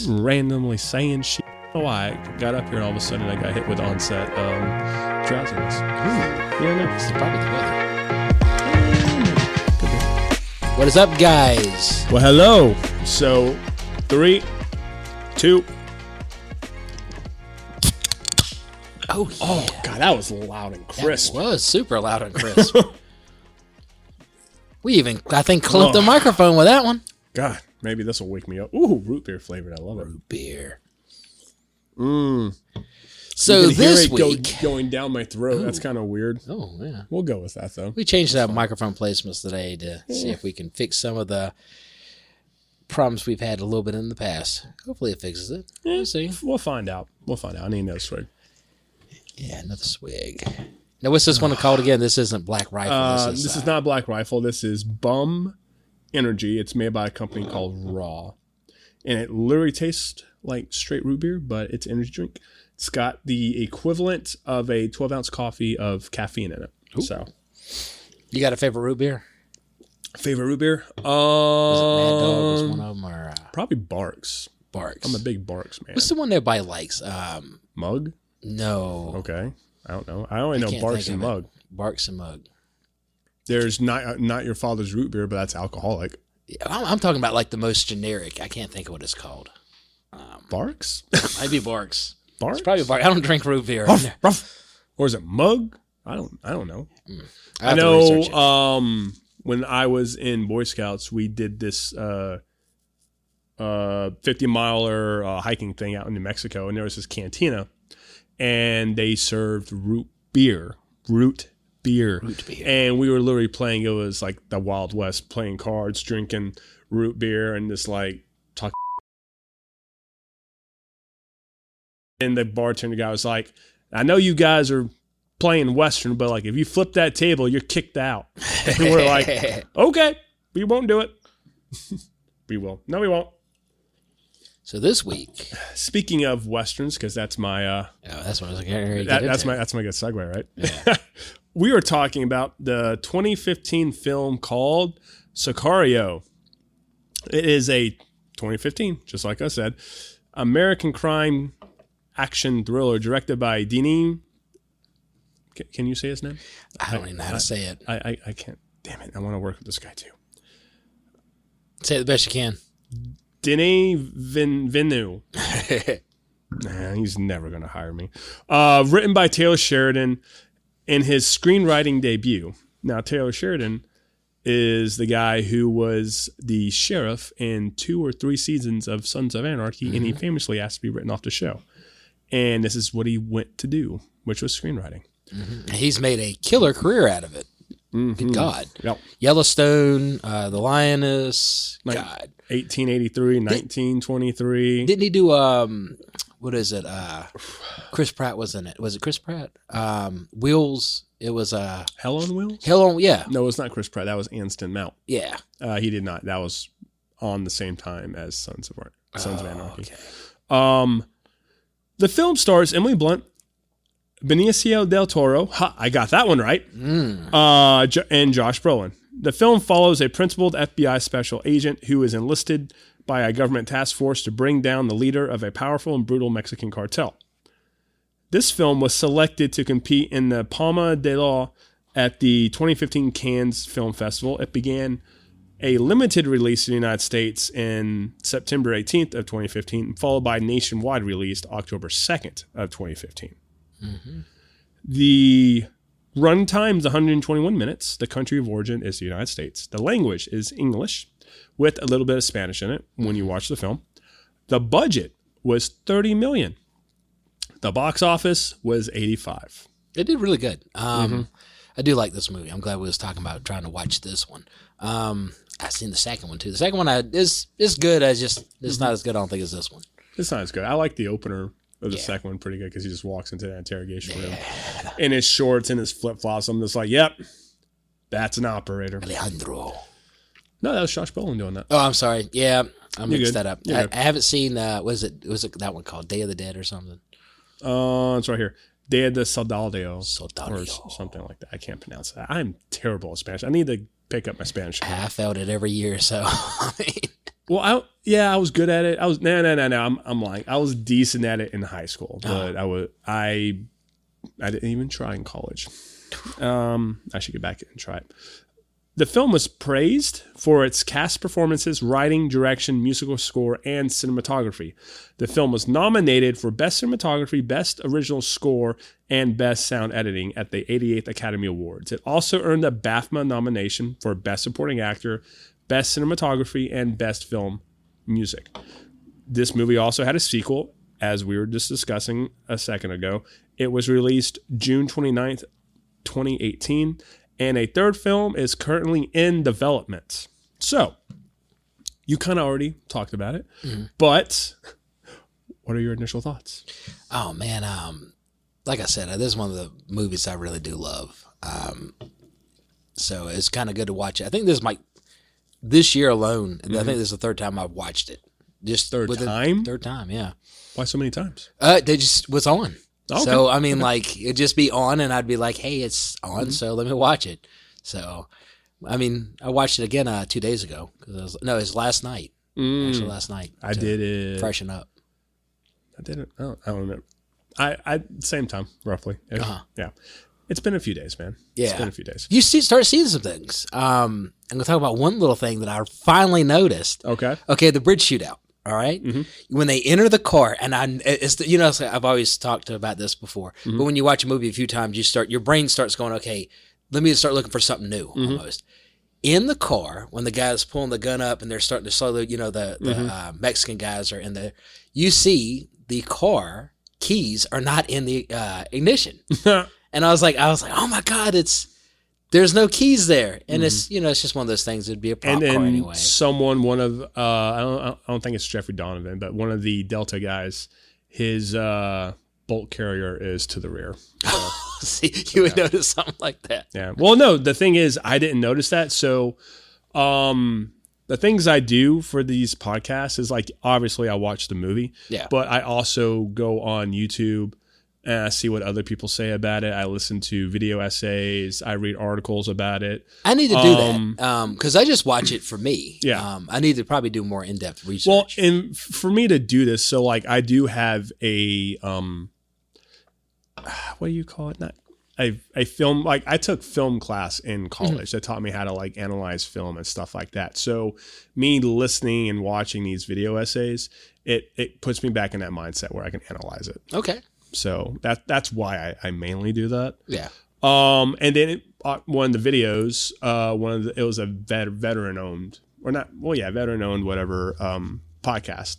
randomly saying shit. I don't know why I got up here and all of a sudden I got hit with onset drowsiness. Ooh. Yeah, no. It's probably the weather. What is up, guys? Well, hello. So, 3, 2. Oh, yeah. Oh, God, that was loud and crisp. That was super loud and crisp. We even, I think, clipped the microphone with that one. God, maybe this will wake me up. Ooh, root beer flavored. I love it. Root beer. So So this week, going down my throat. That's kind of weird. Oh, yeah. We'll go with that, though. We changed that microphone placements today to see if we can fix some of the problems we've had a little bit in the past. Hopefully it fixes it. We'll see. We'll find out. I need no swig. Yeah, another swig. Now, what's this one called again? This isn't Black Rifle. This is not Black Rifle. This is Bum Energy. It's made by a company called Raw. And it literally tastes like straight root beer, but it's an energy drink. It's got the equivalent of a 12-ounce coffee of caffeine in it. Ooh. So, you got a favorite root beer? Favorite root beer? Is it Mad Dog? Was one of them or probably Barks. Barks? I'm a big Barks man. What's the one everybody likes? Mug? No. Okay. I don't know. I only know Barks and Mug. Barks and Mug. There's not your father's root beer, but that's alcoholic. Yeah, I'm talking about like the most generic. I can't think of what it's called. Barks? Maybe Barks. Barks? It's probably Barks. I don't drink root beer. Or is it Mug? I don't know. I know when I was in Boy Scouts, we did this 50-miler hiking thing out in New Mexico, and there was this cantina, and they served root beer. And we were literally playing, it was like the Wild West, playing cards, drinking root beer, and just like talking. And the bartender guy was like, I know you guys are playing Western, but like if you flip that table, you're kicked out. And we're like, okay, we won't do it. We will. No, we won't. So this week, speaking of Westerns, because that's my that's what I was like. That's my good segue, right? Yeah. We were talking about the 2015 film called Sicario. It is a 2015, just like I said, American crime action thriller directed by Denis. Can you say his name? I don't even know how to say it. I can't. Damn it! I want to work with this guy too. Say it the best you can. Denis Villeneuve. Nah, he's never going to hire me. Written by Taylor Sheridan in his screenwriting debut. Now, Taylor Sheridan is the guy who was the sheriff in 2 or 3 seasons of Sons of Anarchy, and he famously asked to be written off the show. And this is what he went to do, which was screenwriting. He's made a killer career out of it. Good God. Yep. Yellowstone, The Lioness, God. 1883, 1923. Didn't he do, what is it? Chris Pratt was in it. Was it Chris Pratt? Wheels. It was Hell on Wheels? Hell on, yeah. No, it's not Chris Pratt. That was Anston Mount. Yeah. He did not. That was on the same time as Sons of Anarchy. Okay. The film stars Emily Blunt, Benicio Del Toro, I got that one right, and Josh Brolin. The film follows a principled FBI special agent who is enlisted by a government task force to bring down the leader of a powerful and brutal Mexican cartel. This film was selected to compete in the Palma de Oro at the 2015 Cannes Film Festival. It began a limited release in the United States in September 18th of 2015, followed by nationwide release October 2nd of 2015. The runtime is 121 minutes. The country of origin is the United States. The language is English with a little bit of Spanish in it when you watch the film. The budget was $30 million. The box office was 85. It did really good. I do like this movie. I'm glad we was talking about trying to watch this one. I've seen the second one too. The second one is good. It's not as good, I don't think, as this one. It's not as good. I like the opener of the second one pretty good because he just walks into that interrogation room in his shorts and his flip-flops. I'm just like, yep, that's an operator. Alejandro. No, that was Josh Brolin doing that. Oh, I'm sorry. Yeah, I mixed that up. I haven't seen, was it that one called Day of the Dead or something? It's right here. Day of the Soldado. Soldado. Or something like that. I can't pronounce that. I'm terrible at Spanish. I need to pick up my Spanish. I felt it every year, so I mean. I was good at it. I was no. I'm lying. I was decent at it in high school, but I didn't even try in college. I should get back and try it. The film was praised for its cast performances, writing, direction, musical score, and cinematography. The film was nominated for Best Cinematography, Best Original Score, and Best Sound Editing at the 88th Academy Awards. It also earned a BAFTA nomination for Best Supporting Actor, Best Cinematography, and Best Film Music. This movie also had a sequel, as we were just discussing a second ago. It was released June 29th, 2018. And a third film is currently in development. So, you kind of already talked about it, but what are your initial thoughts? Oh man, like I said, this is one of the movies I really do love. So it's kind of good to watch it. I think this year alone, I think this is the third time I've watched it. Just Third time, yeah. Why so many times? They just was on. Okay. So, I mean, like, it'd just be on, and I'd be like, hey, it's on, so let me watch it. So, I mean, I watched it again 2 days ago. It was last night. Actually, last night. I did it. Freshen up. I did it. I don't remember. I same time, roughly. Yeah. It's been a few days, man. Yeah. It's been a few days. You start seeing some things. I'm going to talk about one little thing that I finally noticed. Okay. Okay, the bridge shootout. All right. Mm-hmm. When they enter the car, and I've always talked about this before, but when you watch a movie a few times, your brain starts going, okay, let me start looking for something new almost. In the car, when the guy's pulling the gun up and they're starting to slowly, the Mexican guys are in there, you see the car keys are not in the ignition. And I was like, oh my God, there's no keys there. And it's just one of those things. It'd be a prop car anyway. I don't think it's Jeffrey Donovan, but one of the Delta guys, his bolt carrier is to the rear. So, see, you would notice something like that. Yeah. Well, no, the thing is, I didn't notice that. So, the things I do for these podcasts is like, obviously I watch the movie, but I also go on YouTube and I see what other people say about it. I listen to video essays. I read articles about it. I need to do that because I just watch it for me. Yeah. I need to probably do more in-depth research. Well, and for me to do this, so like I do have a what do you call it? Not a film. Like I took film class in college that taught me how to like analyze film and stuff like that. So me listening and watching these video essays, it puts me back in that mindset where I can analyze it. Okay. So that's why I mainly do that. Yeah. And then one of the videos, it was a veteran owned or not. Well, yeah, veteran owned whatever podcast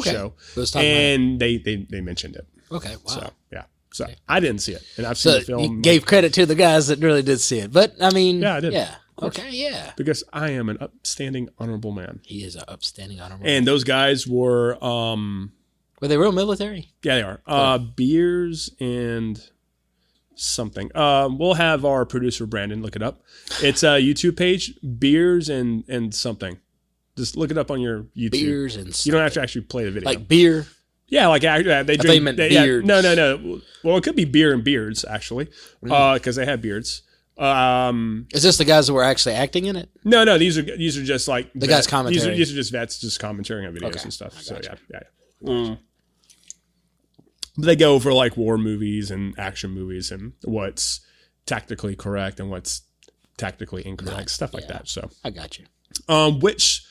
show, and they mentioned it. Okay. Wow. So yeah. So I didn't see it, and I've seen the film. You gave credit to the guys that really did see it, but I mean, yeah, I did. Yeah. Okay. Yeah. Because I am an upstanding, honorable man. He is an upstanding, honorable. And those guys were. Were they real military? Yeah, they are. Beers and something. We'll have our producer Brandon look it up. It's a YouTube page, Beers and something. Just look it up on your YouTube. Beers and something. You don't have to actually play the video. Like beer? Yeah, like they drink. I thought you meant beards. No. Well, it could be beer and beards actually, because they have beards. Is this the guys that were actually acting in it? No. These are just like the guys' commentary. These are just vets, just commentating on videos and stuff. So yeah. They go over like war movies and action movies and what's tactically correct and what's tactically incorrect, stuff like that. So I got you. Which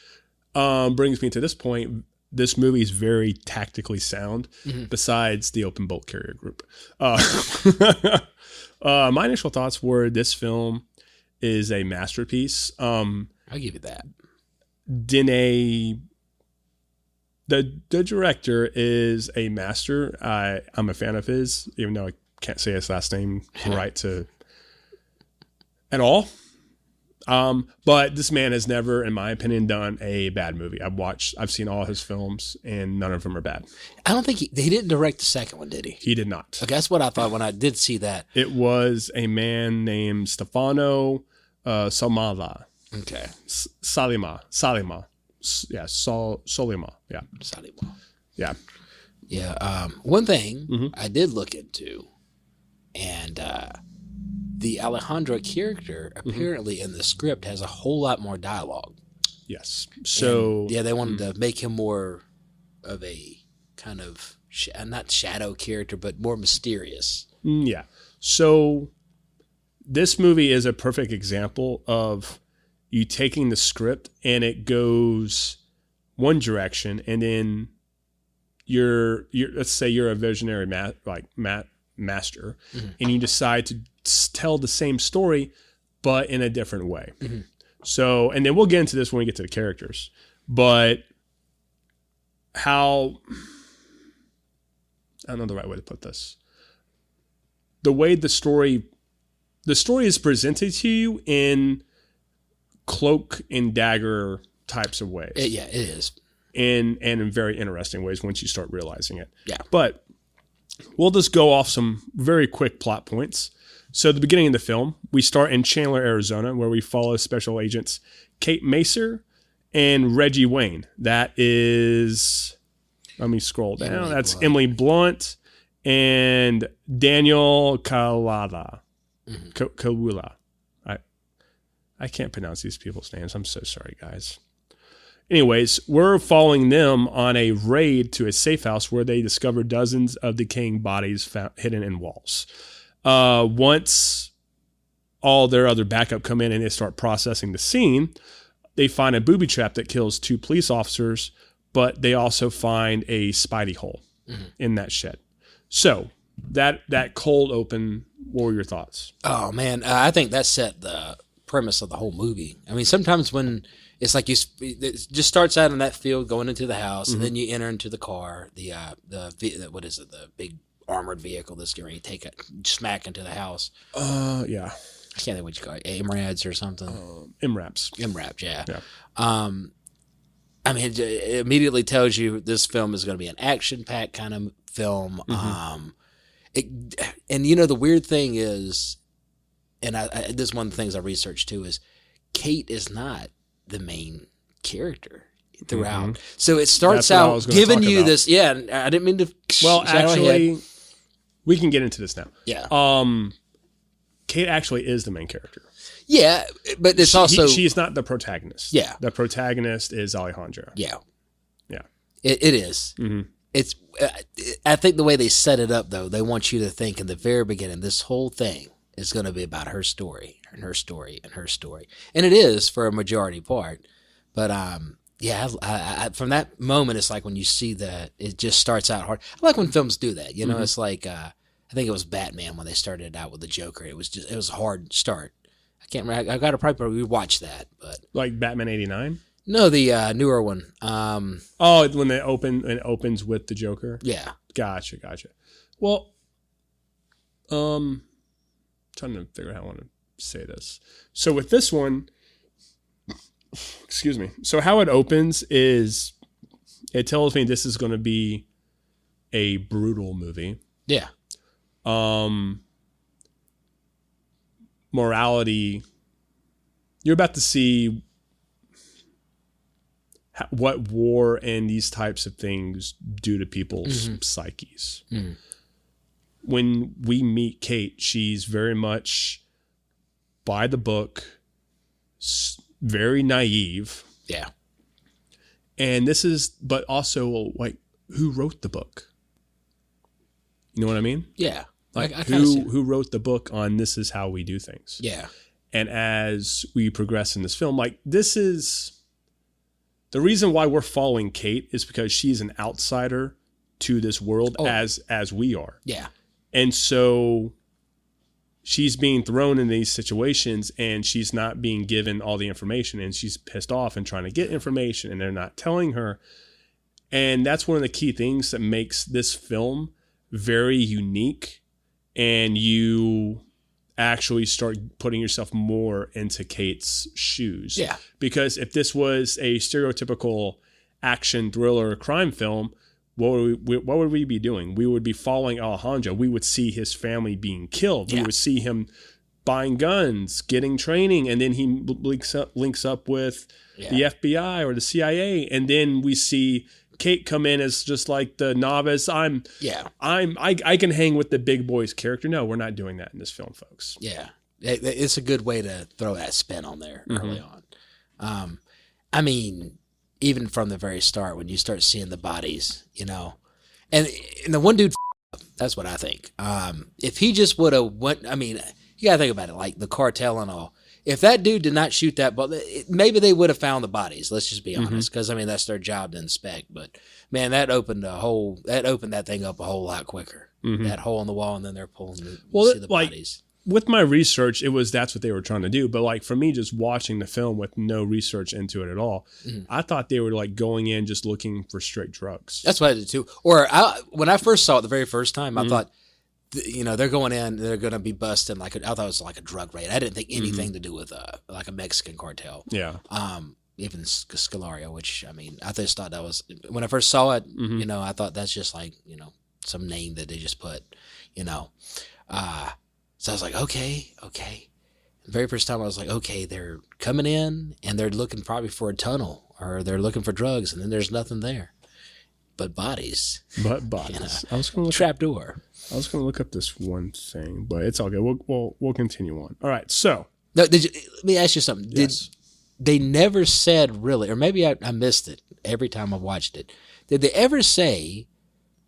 brings me to this point. This movie is very tactically sound, besides the open bolt carrier group. My initial thoughts were this film is a masterpiece. I'll give you that. The director is a master. I'm a fan of his, even though I can't say his last name at all. But this man has never, in my opinion, done a bad movie. I've seen all his films, and none of them are bad. I don't think he didn't direct the second one, did he? He did not. Okay, that's what I thought when I did see that. It was a man named Stefano Somala. Okay. Salima. Yeah, Solima. Yeah. Salima. Yeah. Yeah. One thing I did look into, and the Alejandra character apparently in the script has a whole lot more dialogue. Yes. So and, yeah, they wanted to make him more of a kind of not shadow character, but more mysterious. Yeah. So this movie is a perfect example of you taking the script and it goes one direction, and then you're let's say you're a visionary master, and you decide to tell the same story but in a different way. So, and then we'll get into this when we get to the characters, but how, I don't know the right way to put this. The way the story is presented to you in cloak and dagger types of ways. It is. And in very interesting ways once you start realizing it. Yeah. But we'll just go off some very quick plot points. So at the beginning of the film, we start in Chandler, Arizona, where we follow special agents Kate Macer and Reggie Wayne. That is, let me scroll down. That's Emily Blunt and Daniel Kaluuya. Kaluuya. I can't pronounce these people's names. I'm so sorry, guys. Anyways, we're following them on a raid to a safe house where they discover dozens of decaying bodies hidden in walls. Once all their other backup come in and they start processing the scene, they find a booby trap that kills 2 police officers, but they also find a Spidey hole in that shed. So that cold open, what were your thoughts? Oh man, I think that set the premise of the whole movie. I mean, sometimes when it's like it just starts out in that field going into the house, and then you enter into the car, the what is it, the big armored vehicle that's going to take a smack into the house. Yeah. I can't think what you call it, MRADs or something. MRAPs, yeah. Yeah. I mean, it immediately tells you this film is going to be an action-packed kind of film. And you know, the weird thing is, and this is one of the things I researched too, is Kate is not the main character throughout. So it starts out giving you this. Yeah, I didn't mean to. Well, actually, we can get into this now. Yeah. Kate actually is the main character. Yeah, but it's she's not the protagonist. Yeah. The protagonist is Alejandra. Yeah. Yeah. It is. It's. I think the way they set it up, though, they want you to think in the very beginning, this whole thing is going to be about her story and her story and her story, and it is for a majority part. But yeah, I, from that moment, it's like when you see that it just starts out hard. I like when films do that. You know, it's like I think it was Batman when they started out with the Joker. It was a hard start. I can't remember. I got to probably rewatch that, but like Batman '89. No, the newer one. When it opens with the Joker. Yeah. Gotcha. Well, trying to figure out how I want to say this. So with this one, excuse me. So how it opens is it tells me this is going to be a brutal movie. Yeah. Morality. You're about to see what war and these types of things do to people's psyches. When we meet Kate, she's very much by the book, very naive. Yeah. And this is, but also like, who wrote the book? You know what I mean? Yeah. Like who wrote the book on this is how we do things? Yeah. And as we progress in this film, like this is the reason why we're following Kate is because she's an outsider to this world as we are. Yeah. And so she's being thrown in these situations and she's not being given all the information and she's pissed off and trying to get information and they're not telling her. And that's one of the key things that makes this film very unique, and you actually start putting yourself more into Kate's shoes. Yeah. Because if this was a stereotypical action thriller crime film, what would we be doing? We would be following Alejandro. We would see his family being killed. Yeah. We would see him buying guns, getting training, and then he links up with the FBI or the CIA, and then we see Kate come in as just like the novice. I can hang with the big boys character. No, we're not doing that in this film, folks. Yeah. It's a good way to throw that spin on there early on. I mean, even from the very start, when you start seeing the bodies, and the one dude, that's what I think. If he just would have went, I mean, you gotta think about it, like the cartel and all. If that dude did not shoot that ball, maybe they would have found the bodies. Let's just be honest, because I mean that's their job to inspect. But man, that opened that thing up a whole lot quicker. That hole in the wall, and then they're pulling see the bodies. With my research, that's what they were trying to do. But like for me, just watching the film with no research into it at all, I thought they were like going in just looking for straight drugs. That's what I did too. Or when I first saw it the very first time, I thought, they're going in, they're going to be busting I thought it was like a drug raid. I didn't think anything to do with like a Mexican cartel. Yeah. Even Sicario, which I mean, I just thought that was when I first saw it. I thought that's just like some name that they just put. So I was like, okay. The very first time I was like, okay, they're coming in and they're looking probably for a tunnel or they're looking for drugs, and then there's nothing there but bodies. I was going to trap door. I was going to look up this one thing, but it's all good. We'll continue on. All right. So let me ask you something. Yes. They never said really, or maybe I missed it every time I watched it. Did they ever say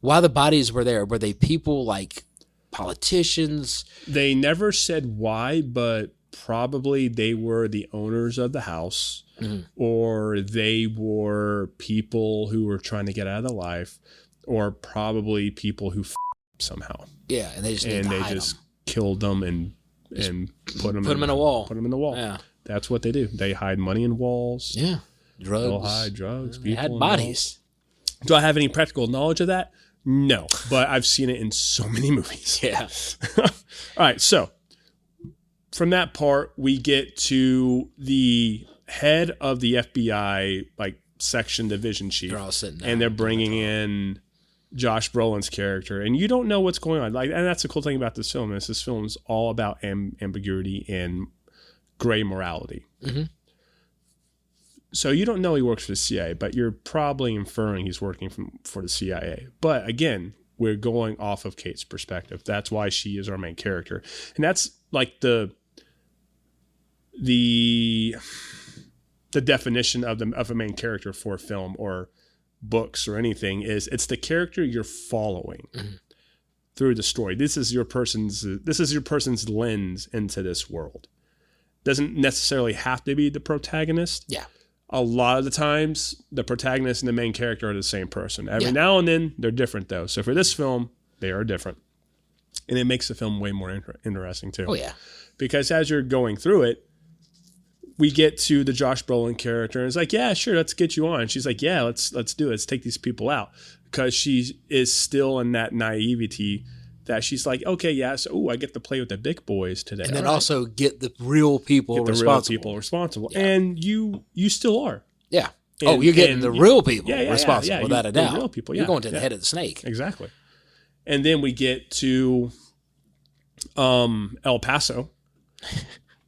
why the bodies were there? Were they people like politicians? They never said why, but probably they were the owners of the house, or they were people who were trying to get out of the life, or probably people who somehow. Yeah, and they just killed them and put them in a wall. Put them in the wall. Yeah, that's what they do. They hide money in walls. Yeah, drugs. They'll hide drugs. They had bodies. Do I have any practical knowledge of that? No, but I've seen it in so many movies. Yeah. All right, so from that part, we get to the head of the FBI, like section division chief. They're all sitting down, and they're bringing in Josh Brolin's character, and you don't know what's going on. Like, and that's the cool thing about this film is this film is all about ambiguity and gray morality. So you don't know he works for the CIA, but you're probably inferring he's working for the CIA. But again, we're going off of Kate's perspective. That's why she is our main character, and that's like the definition of a main character for film or books or anything is it's the character you're following through the story. This is your person's lens into this world. Doesn't necessarily have to be the protagonist. Yeah. A lot of the times, the protagonist and the main character are the same person. Every now and then, they're different, though. So for this film, they are different. And it makes the film way more interesting, too. Oh, yeah. Because as you're going through it, we get to the Josh Brolin character, and it's like, yeah, sure, let's get you on. And she's like, yeah, let's do it. Let's take these people out. Because she is still in that naivety that she's like, okay, yeah, so I get to play with the big boys today. And then also get the real people responsible. Yeah. And you still are. Yeah. You're getting the real people responsible, without a doubt. The real people, You're going to the head of the snake. Exactly. And then we get to El Paso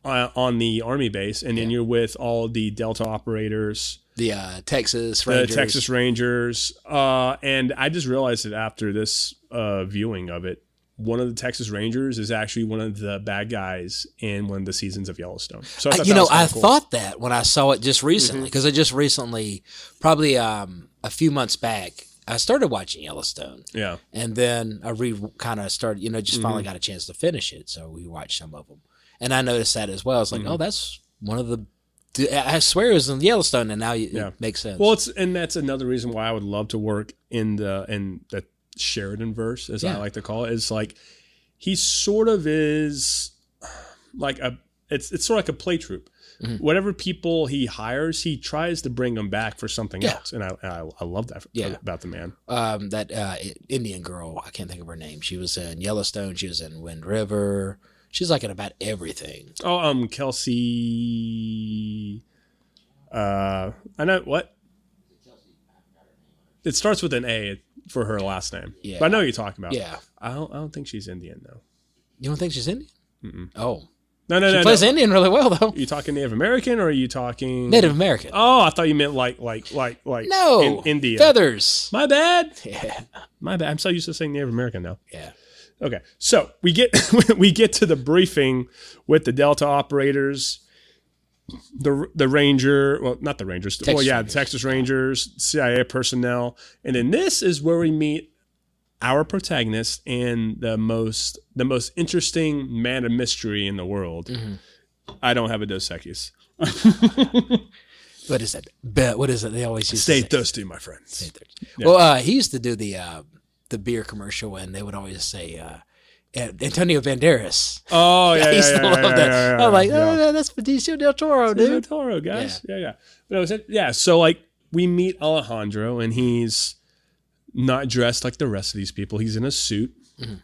on the Army base, and then you're with all the Delta operators. The Texas Rangers. And I just realized that after this viewing of it, one of the Texas Rangers is actually one of the bad guys in one of the seasons of Yellowstone. So I thought that when I saw it just recently, because I just recently, probably a few months back, I started watching Yellowstone. Yeah. And then I finally got a chance to finish it. So we watched some of them. And I noticed that as well. I was like, oh, that's one of the, I swear it was in Yellowstone, and now it makes sense. Well, that's another reason why I would love to work in the Sheridan verse, as I like to call it. Is like he sort of is like it's sort of like a play troupe. Whatever people he hires, he tries to bring them back for something else, and I love that about the man. That Indian girl, I can't think of her name. She was in Yellowstone. She was in Wind River. She's like in about everything. Oh, Kelsey. I know what. It starts with an A for her last name. Yeah, but I know what you're talking about. Yeah, I don't think she's Indian though. You don't think she's Indian? Oh, no. She plays Indian really well though. Are you talking Native American or are you talking Native American? Oh, I thought you meant like no in India feathers. My bad. Yeah, my bad. I'm so used to saying Native American now. Yeah. Okay, so we get to the briefing with the Delta operators, the Ranger, well, not the Rangers. The Texas Rangers, CIA personnel. And then this is where we meet our protagonist and the most interesting man of mystery in the world. Mm-hmm. I don't have a Dos Equis. What is it? What is it? They always used Stay thirsty, my friends. Stay thirsty. Yeah. Well, he used to do the beer commercial, and they would always say Antonio Banderas. Oh yeah, I used to love that. I'm like, that's Benicio Del Toro, dude. Del Toro, guys. Yeah. But it was so like we meet Alejandro, and he's not dressed like the rest of these people. He's in a suit. Mm-hmm.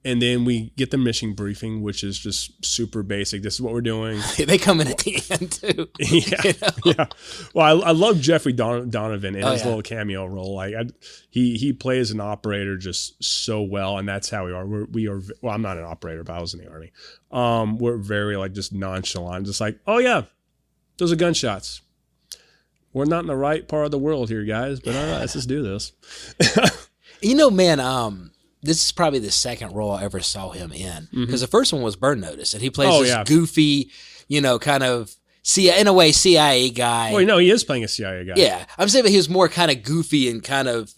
And then we get the mission briefing, which is just super basic. This is what we're doing. They come in at the end, too. Yeah. Well, I love Jeffrey Donovan in his little cameo role. Like he plays an operator just so well, and that's how we are. We are. Well, I'm not an operator, but I was in the Army. We're very like just nonchalant, just like, oh yeah, those are gunshots. We're not in the right part of the world here, guys, but all right, let's just do this. Man, this is probably the second role I ever saw him in, because the first one was Burn Notice, and he plays this goofy, kind of in a way CIA guy. Well, no, he is playing a CIA guy. Yeah, I'm saying that he was more kind of goofy and kind of,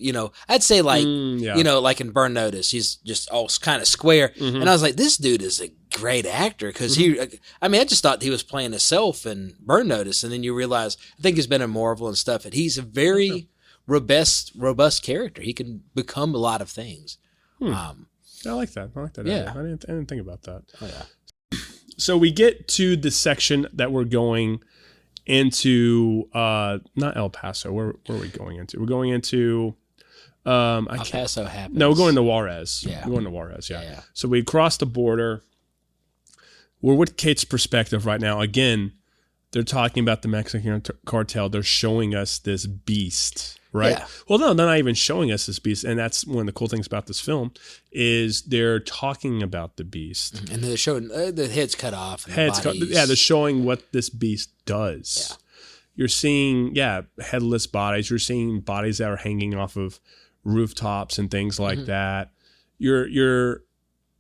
I'd say like, like in Burn Notice, he's just all kind of square, and I was like, this dude is a great actor, because I just thought he was playing himself in Burn Notice, and then you realize, I think he's been in Marvel and stuff, and he's a very robust character. He can become a lot of things. I like that. Yeah. I didn't think about that. Oh yeah. So we get to the section that we're going into, not El Paso. Where are we going into? We're going into El Paso happens. No, we're going to Juarez. Yeah. We're going to Juarez, yeah. So we cross the border. We're with Kate's perspective right now. Again, they're talking about the Mexican cartel. They're showing us this beast, right? Yeah. Well, no, they're not even showing us this beast. And that's one of the cool things about this film is they're talking about the beast. And they're showing the heads cut off. And they're showing what this beast does. Yeah. You're seeing, headless bodies. You're seeing bodies that are hanging off of rooftops and things like that.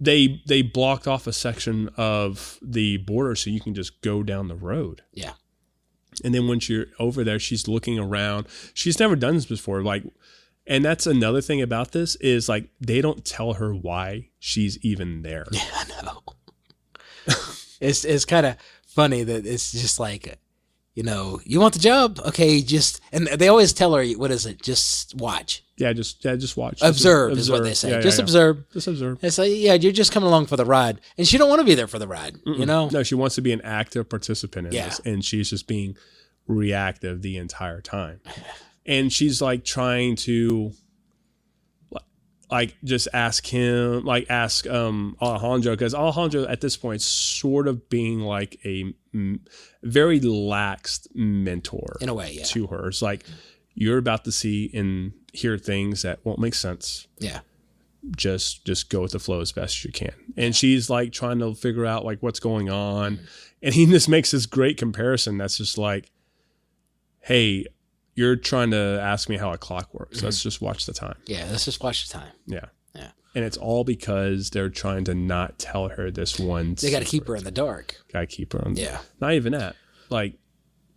They blocked off a section of the border so you can just go down the road. Yeah. And then once you're over there, she's looking around. She's never done this before. And that's another thing about this is like they don't tell her why she's even there. Yeah, I know. It's kind of funny that it's just like, you want the job? Okay, and they always tell her, what is it? Just watch. Yeah, just watch. Observe is what they say. Just observe. Just observe. It's like, you're just coming along for the ride. And she don't want to be there for the ride, No, she wants to be an active participant in this. And she's just being reactive the entire time. And she's like trying to just ask Alejandro, because Alejandro at this point sort of being like a very lax mentor in a way, to her. It's like, you're about to see and hear things that won't make sense. Yeah. Just go with the flow as best as you can. And she's like trying to figure out like what's going on. And he just makes this great comparison that's just like, hey, you're trying to ask me how a clock works. Let's just watch the time. Yeah, let's just watch the time. Yeah. And it's all because they're trying to not tell her this one. They got to keep her in the dark. Got to keep her on. Yeah. Not even that. Like,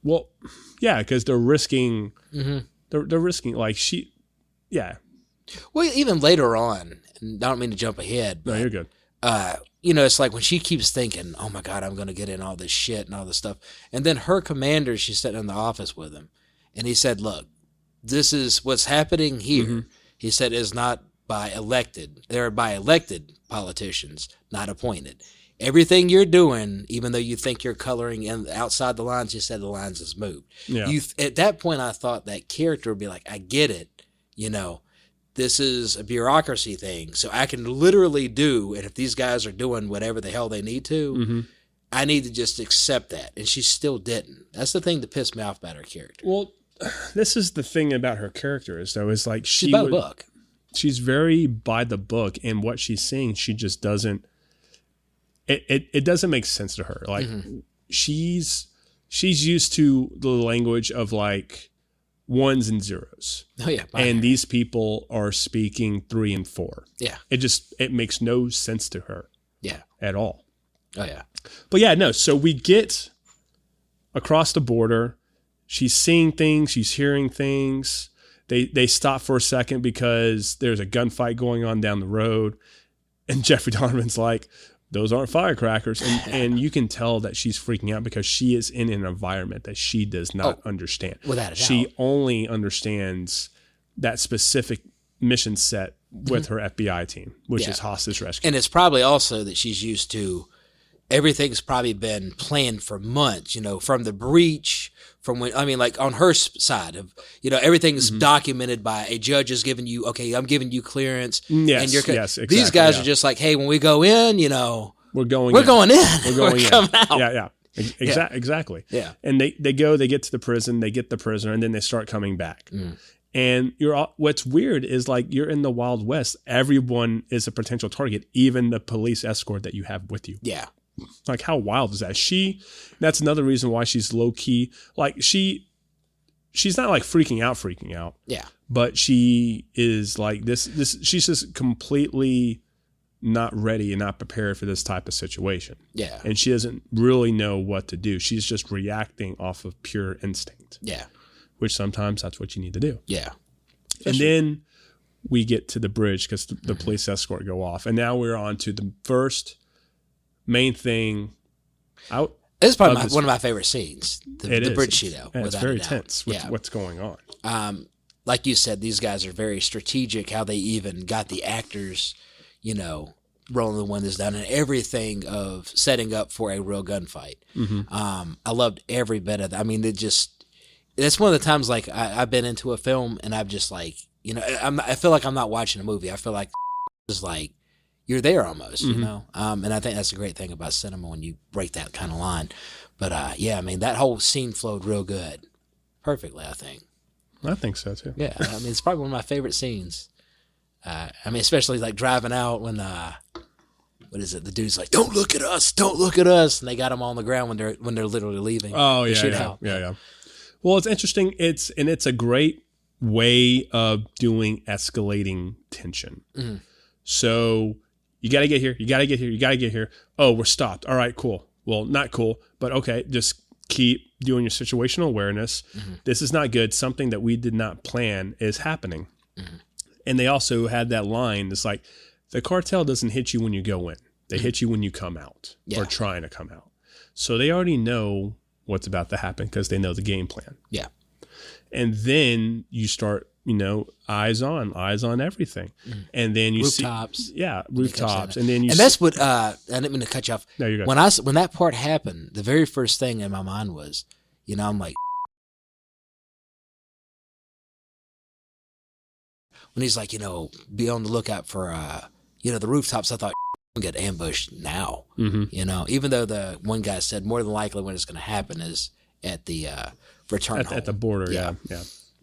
well, yeah, because they're risking. They're risking she. Yeah. Well, even later on, and I don't mean to jump ahead, but no, you're good. It's like when she keeps thinking, "Oh my God, I'm going to get in all this shit and all this stuff," and then her commander, she's sitting in the office with him, and he said, "Look, this is what's happening here." He said, "Is not by elected. They're by elected politicians, not appointed. Everything you're doing, even though you think you're coloring in outside the lines, you said the lines is moved." Yeah. At that point, I thought that character would be like, "I get it. This is a bureaucracy thing, so I can literally do, and if these guys are doing whatever the hell they need to, I need to just accept that." And she still didn't. That's the thing that pissed me off about her character. Well, this is the thing about her character is like she's by the book. She's very by the book, and what she's seeing, she just doesn't. It doesn't make sense to her. Like she's used to the language of like ones and zeros. Oh yeah. And these people are speaking 3 and 4. Yeah. It makes no sense to her. Yeah. At all. Oh yeah. But yeah, no. So we get across the border. She's seeing things. She's hearing things. They stop for a second because there's a gunfight going on down the road. And Jeffrey Donovan's like, those aren't firecrackers. And you can tell that she's freaking out because she is in an environment that she does not understand. Without a doubt. She only understands that specific mission set with her FBI team, which is hostage rescue. And it's probably also that she's used to everything's probably been planned for months, from the breach, from when, like on her side of, everything's documented by a judge is giving you, okay, I'm giving you clearance. Yes, and yes, exactly. These guys are just like, hey, when we go in, we're going in. We're going in. out. Yeah. Exactly. Yeah. And they get to the prison, they get the prisoner, and then they start coming back. And what's weird is like you're in the Wild West. Everyone is a potential target, even the police escort that you have with you. Yeah. Like, how wild is that? That's another reason why she's low key. Like, she's not like freaking out. Yeah. But she is like this, she's just completely not ready and not prepared for this type of situation. Yeah. And she doesn't really know what to do. She's just reacting off of pure instinct. Yeah. Which sometimes that's what you need to do. Yeah. And then we get to the bridge because the police escort go off. And now we're on to the first main thing out. This is probably one of my favorite scenes. The bridge shootout. It's very tense with what's going on. Like you said, these guys are very strategic, how they even got the actors, rolling the windows down and everything of setting up for a real gunfight. I loved every bit of that. I mean, that's one of the times like I've been into a film and I've just like, I feel like I'm not watching a movie. I feel like it's like, you're there almost, and I think that's a great thing about cinema when you break that kind of line. But I mean, that whole scene flowed real good, perfectly. I think so too. Yeah, I mean, it's probably one of my favorite scenes. I mean, especially like driving out when what is it? The dude's like, "Don't look at us, and they got him on the ground when they're literally leaving. Oh yeah. Well, it's interesting. It's a great way of doing escalating tension. So. You got to get here. You got to get here. You got to get here. Oh, we're stopped. All right, cool. Well, not cool, but okay. Just keep doing your situational awareness. This is not good. Something that we did not plan is happening. And they also had that line. It's like the cartel doesn't hit you when you go in. They hit you when you come out or trying to come out. So they already know what's about to happen because they know the game plan. Yeah. And then you start, eyes on everything. And then you rooftops. See, rooftops. And then and that's what, I didn't mean to cut you off. No, you're good. When that part happened, the very first thing in my mind was, I'm like, when he's like, be on the lookout for, the rooftops, I thought, get ambushed now. Even though the one guy said more than likely when it's going to happen is at the return home. At the border, yeah.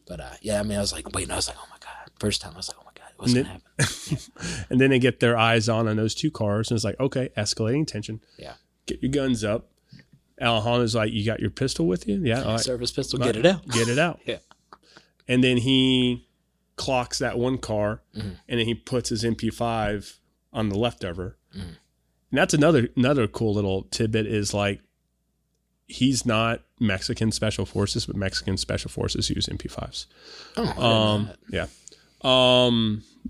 But I mean, I was like, wait, and I was like, oh my God. First time I was like, oh my God, what's going to happen? And then they get their eyes on those two cars, and it's like, okay, escalating tension. Yeah. Get your guns up. Alejandro's like, you got your pistol with you? Yeah. All right. Service pistol, get it out. Get it out. Yeah. And then he clocks that one car, and then he puts his MP5 on the leftover. And that's another cool little tidbit is like, he's not Mexican Special Forces, but Mexican Special Forces use MP5s. Oh, yeah.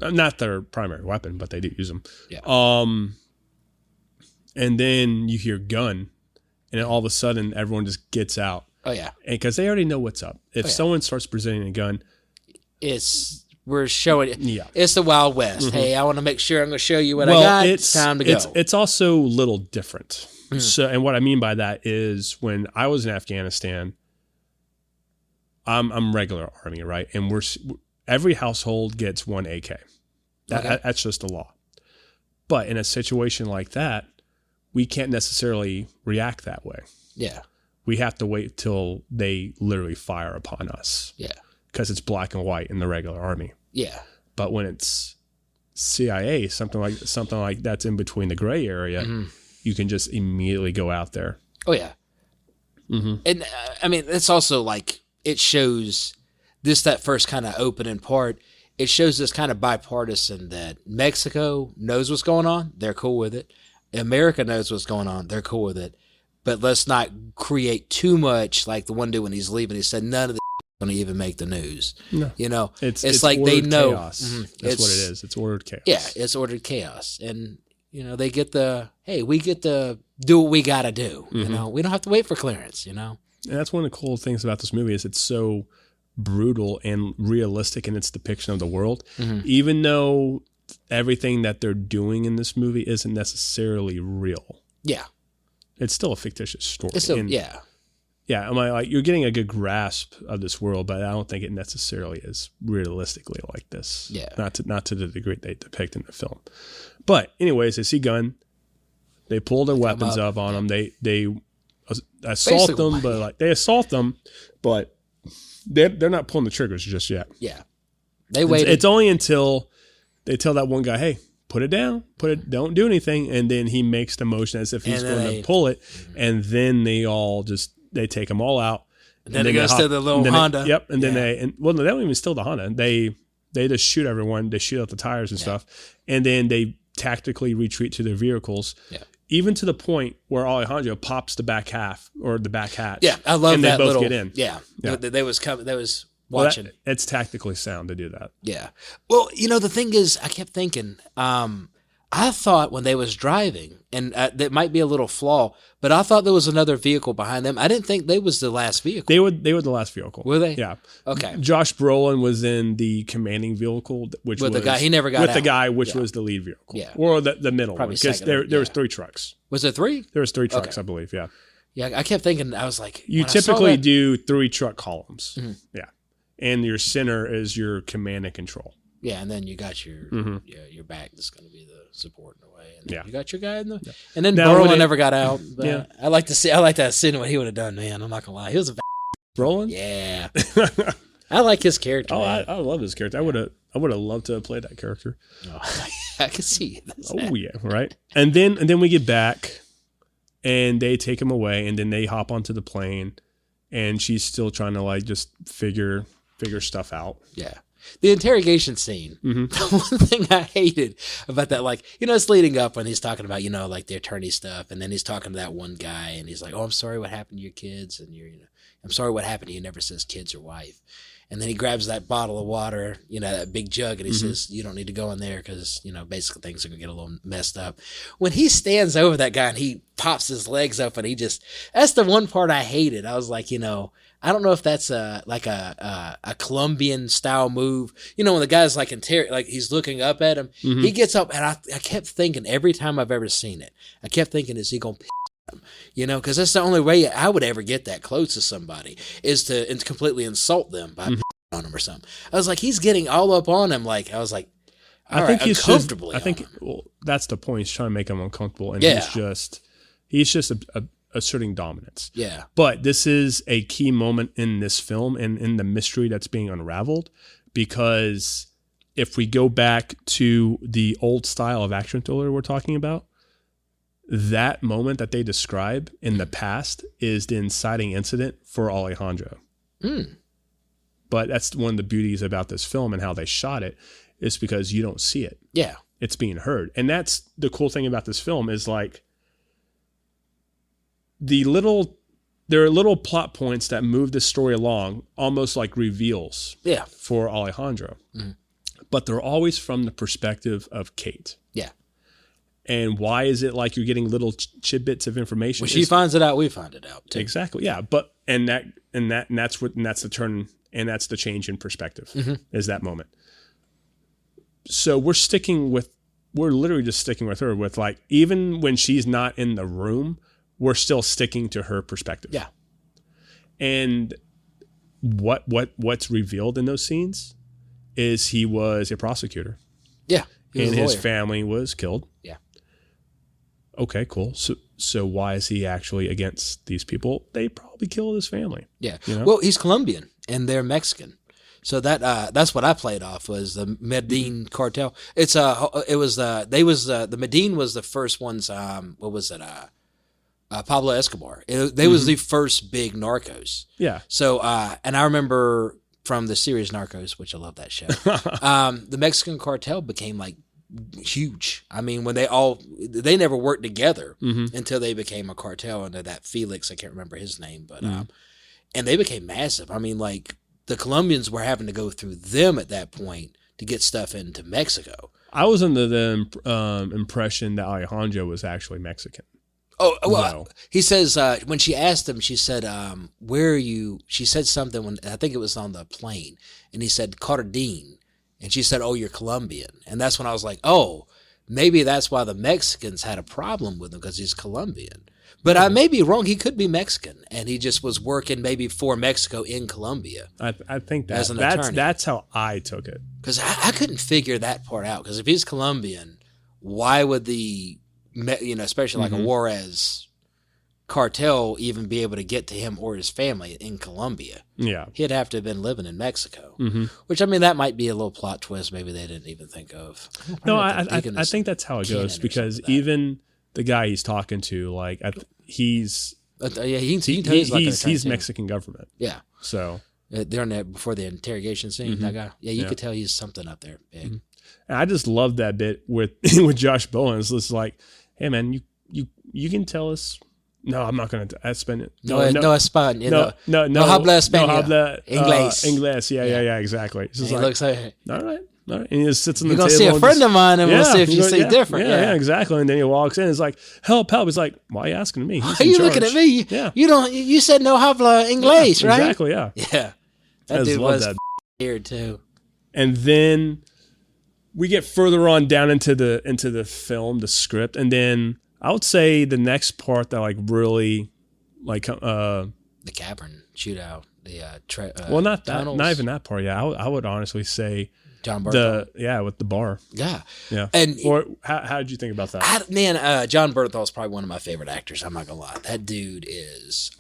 Not their primary weapon, but they do use them. Yeah. And then you hear gun, and then all of a sudden everyone just gets out. Oh yeah. Because they already know what's up. If someone starts presenting a gun, we're showing it. Yeah. It's the Wild West. Hey, I want to make sure I'm going to show you what I got. It's time to go. It's also a little different. So, and what I mean by that is when I was in Afghanistan, I'm regular Army, right? And every household gets one AK. That's just the law. But in a situation like that, we can't necessarily react that way. Yeah. We have to wait till they literally fire upon us. Yeah. Because it's black and white in the regular Army. Yeah. But when it's CIA, something like that's in between the gray area, you can just immediately go out there. Oh yeah. And I mean, it's also like it shows that first kind of opening part. It shows this kind of bipartisan that Mexico knows what's going on. They're cool with it. America knows what's going on. They're cool with it. but let's not create too much like the one dude when he's leaving. He said none of the going to even make the news. No. You know, it's like they know. Chaos. That's what it is. It's ordered chaos. Yeah, it's ordered chaos. And, you know, they get we get to do what we got to do. You know, we don't have to wait for clearance, you know. And that's one of the cool things about this movie is it's so brutal and realistic in its depiction of the world. Even though everything that they're doing in this movie isn't necessarily real. Yeah. It's still a fictitious story. It's still, yeah. Yeah, like you're getting a good grasp of this world, but I don't think it necessarily is realistically like this. Yeah, not to the degree they depict in the film. But anyways, they see Gunn, they pull their weapons up on them. They assault them, but they're not pulling the triggers just yet. Yeah, they wait. It's only until they tell that one guy, "Hey, put it down, don't do anything," and then he makes the motion as if he's going to pull it, and then they take them all out. And then it goes to the little Honda. And then they don't even steal the Honda. They just shoot everyone. They shoot out the tires and stuff. And then they tactically retreat to their vehicles. Yeah. Even to the point where Alejandro pops the back half or the back hatch. Yeah, I love that. And they both get in. Yeah. They was watching. It's tactically sound to do that. Yeah. Well, you know, the thing is, I kept thinking, I thought when they was driving, and that might be a little flaw, but I thought there was another vehicle behind them. I didn't think they was the last vehicle. They were the last vehicle. Were they? Yeah. Okay. Josh Brolin was in the commanding vehicle, which was the guy. He never got with out. the guy, which was the lead vehicle. Yeah. Or the middle one, because there was 3 trucks. Was there 3? There was 3 trucks, I believe. Yeah. Yeah. I kept thinking. I was like, you typically do 3 truck columns. Yeah. And your center is your command and control. Yeah, and then you got your back that's going to be the support in a way. And then you got your guy in the and then Brolin never got out. But I like to see what he would have done, man. I'm not gonna lie. He was a Brolin? Yeah. I like his character. Oh, I love his character. I would have loved to have played that character. Oh, I can see it. Oh yeah, right. And then we get back and they take him away and then they hop onto the plane and she's still trying to like just figure stuff out. Yeah. The interrogation scene, the one thing I hated about that, like, you know, it's leading up when he's talking about, you know, like the attorney stuff. And then he's talking to that one guy and he's like, "Oh, I'm sorry what happened to your kids." And "I'm sorry what happened to you." He never says kids or wife. And then he grabs that bottle of water, you know, that big jug, and he says, "You don't need to go in there because, you know, basically things are going to get a little messed up." When he stands over that guy and he pops his legs up and that's the one part I hated. I was like, you know, I don't know if that's a Colombian style move. You know, when the guy's like he's looking up at him, he gets up, and I kept thinking every time I've ever seen it, I kept thinking, is he going to piss him? You know, because that's the only way I would ever get that close to somebody is to completely insult them by pissing on him or something. I was like, he's getting all up on him. Like, I was like, I think he's uncomfortably. That's the point. He's trying to make him uncomfortable, and he's just asserting dominance. Yeah. But this is a key moment in this film and in the mystery that's being unraveled, because if we go back to the old style of action thriller we're talking about, that moment that they describe in the past is the inciting incident for Alejandro. But that's one of the beauties about this film and how they shot it, is because you don't see it. Yeah. It's being heard. And that's the cool thing about this film is like, there are little plot points that move the story along, almost like reveals for Alejandro. But they're always from the perspective of Kate. Yeah. And why is it like you're getting little tidbits of information? When she finds it out, we find it out too. Exactly. Yeah. But that's the turn, and that's the change in perspective is that moment. So we're literally just sticking with her with like, even when she's not in the room, we're still sticking to her perspective. Yeah. And what's revealed in those scenes is he was a prosecutor. Yeah. And his family was killed. Yeah. Okay, cool. So why is he actually against these people? They probably killed his family. Yeah. You know? Well, he's Colombian and they're Mexican. So that's what I played off was the Medellin cartel. The Medellin was the first ones. What was it? Pablo Escobar. They was the first big narcos. Yeah. So, and I remember from the series Narcos, which I love that show, the Mexican cartel became like huge. I mean, when they never worked together until they became a cartel under that Felix. I can't remember his name, but and they became massive. I mean, like the Colombians were having to go through them at that point to get stuff into Mexico. I was under the impression that Alejandro was actually Mexican. Oh, well, he says, when she asked him, she said, where are you? She said something when, I think it was on the plane, and he said, Cardin. And she said, oh, you're Colombian. And that's when I was like, oh, maybe that's why the Mexicans had a problem with him, because he's Colombian. But I may be wrong. He could be Mexican, and he just was working maybe for Mexico in Colombia. I think that's how I took it. Because I couldn't figure that part out. Because if he's Colombian, why would the, especially like a Juarez cartel even be able to get to him or his family in Colombia? Yeah. He'd have to have been living in Mexico. Which, I mean, that might be a little plot twist maybe they didn't even think of. No, I think that's how it goes, because even the guy he's talking to, like, he's Mexican government. Yeah. So during that, before the interrogation scene, that guy, you could tell he's something up there big. And I just love that bit with Josh Brolin. It's just like, hey man, you can tell us. No, I'm not going to spend it. No habla español. No habla Inglés. Yeah, exactly. It's just he looks like, all right. And he just sits on the table. You're going to see a friend of mine, and we'll see if you see different. Yeah, exactly. And then he walks in. It's like, help. He's like, why are you asking me? Why are you looking at me? Yeah. You said no habla Inglés, right? Exactly, yeah. Yeah. That dude was weird, too. And then we get further on down into the film, the script, and then I would say the next part that like really like the cavern shootout, well, not that, not even that part. Yeah, I would honestly say John Berthel. With the bar. Yeah. And or how did you think about that? John Berthel is probably one of my favorite actors. I'm not gonna lie. That dude is.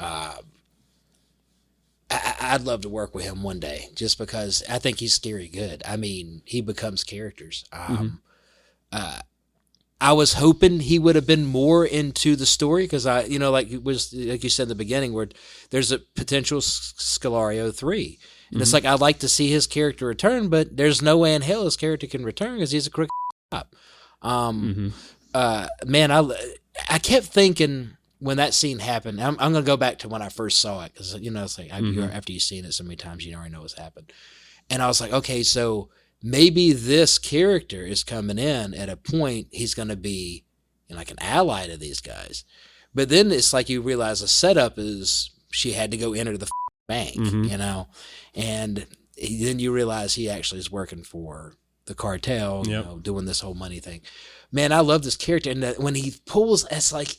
I'd love to work with him one day, just because I think he's scary good. I mean, he becomes characters. I was hoping he would have been more into the story, because like you said in the beginning, where there's a potential Sicario 3. And it's like, I'd like to see his character return, but there's no way in hell his character can return because he's a crooked cop. Man, I kept thinking when that scene happened, I'm going to go back to when I first saw it, because, it's like after you've seen it so many times, you already know what's happened. And I was like, okay, so maybe this character is coming in at a point he's going to be like an ally to these guys. But then it's like you realize the setup is she had to go enter the bank, and then you realize he actually is working for the cartel, doing this whole money thing. Man, I love this character. And when he pulls, it's like,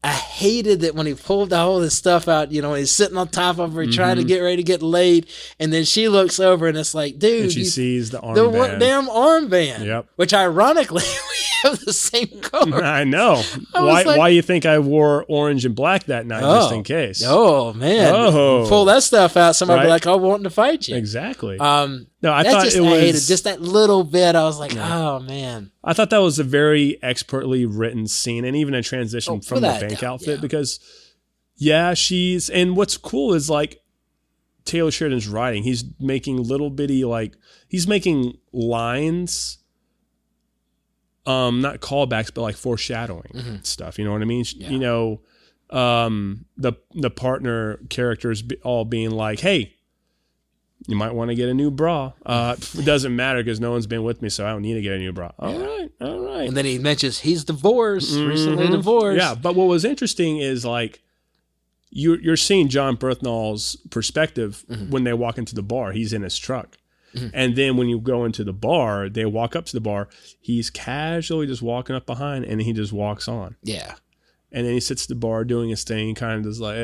I hated that when he pulled all this stuff out, he's sitting on top of her trying to get ready to get laid. And then she looks over and it's like, dude. And she sees the armband. The damn armband. Yep. Which ironically, we have the same color. I know. Why you think I wore orange and black that night, just in case? Oh, man. Pull that stuff out. Somebody be like, I'm wanting to fight you. Exactly. No, I hated just that little bit. I was like, oh, man. I thought that was a very expertly written scene, and even a transition from the bank outfit, because and what's cool is like Taylor Sheridan's writing. He's making little bitty, like, he's making lines, not callbacks, but like foreshadowing stuff. You know what I mean? Yeah. The partner characters all being like, hey, you might want to get a new bra. It doesn't matter because no one's been with me, so I don't need to get a new bra. All right. And then he mentions he's divorced, recently divorced. Yeah, but what was interesting is like you're seeing John Berthnall's perspective when they walk into the bar. He's in his truck. And then when you go into the bar, they walk up to the bar. He's casually just walking up behind, and he just walks on. Yeah. And then he sits at the bar doing his thing, kind of just like,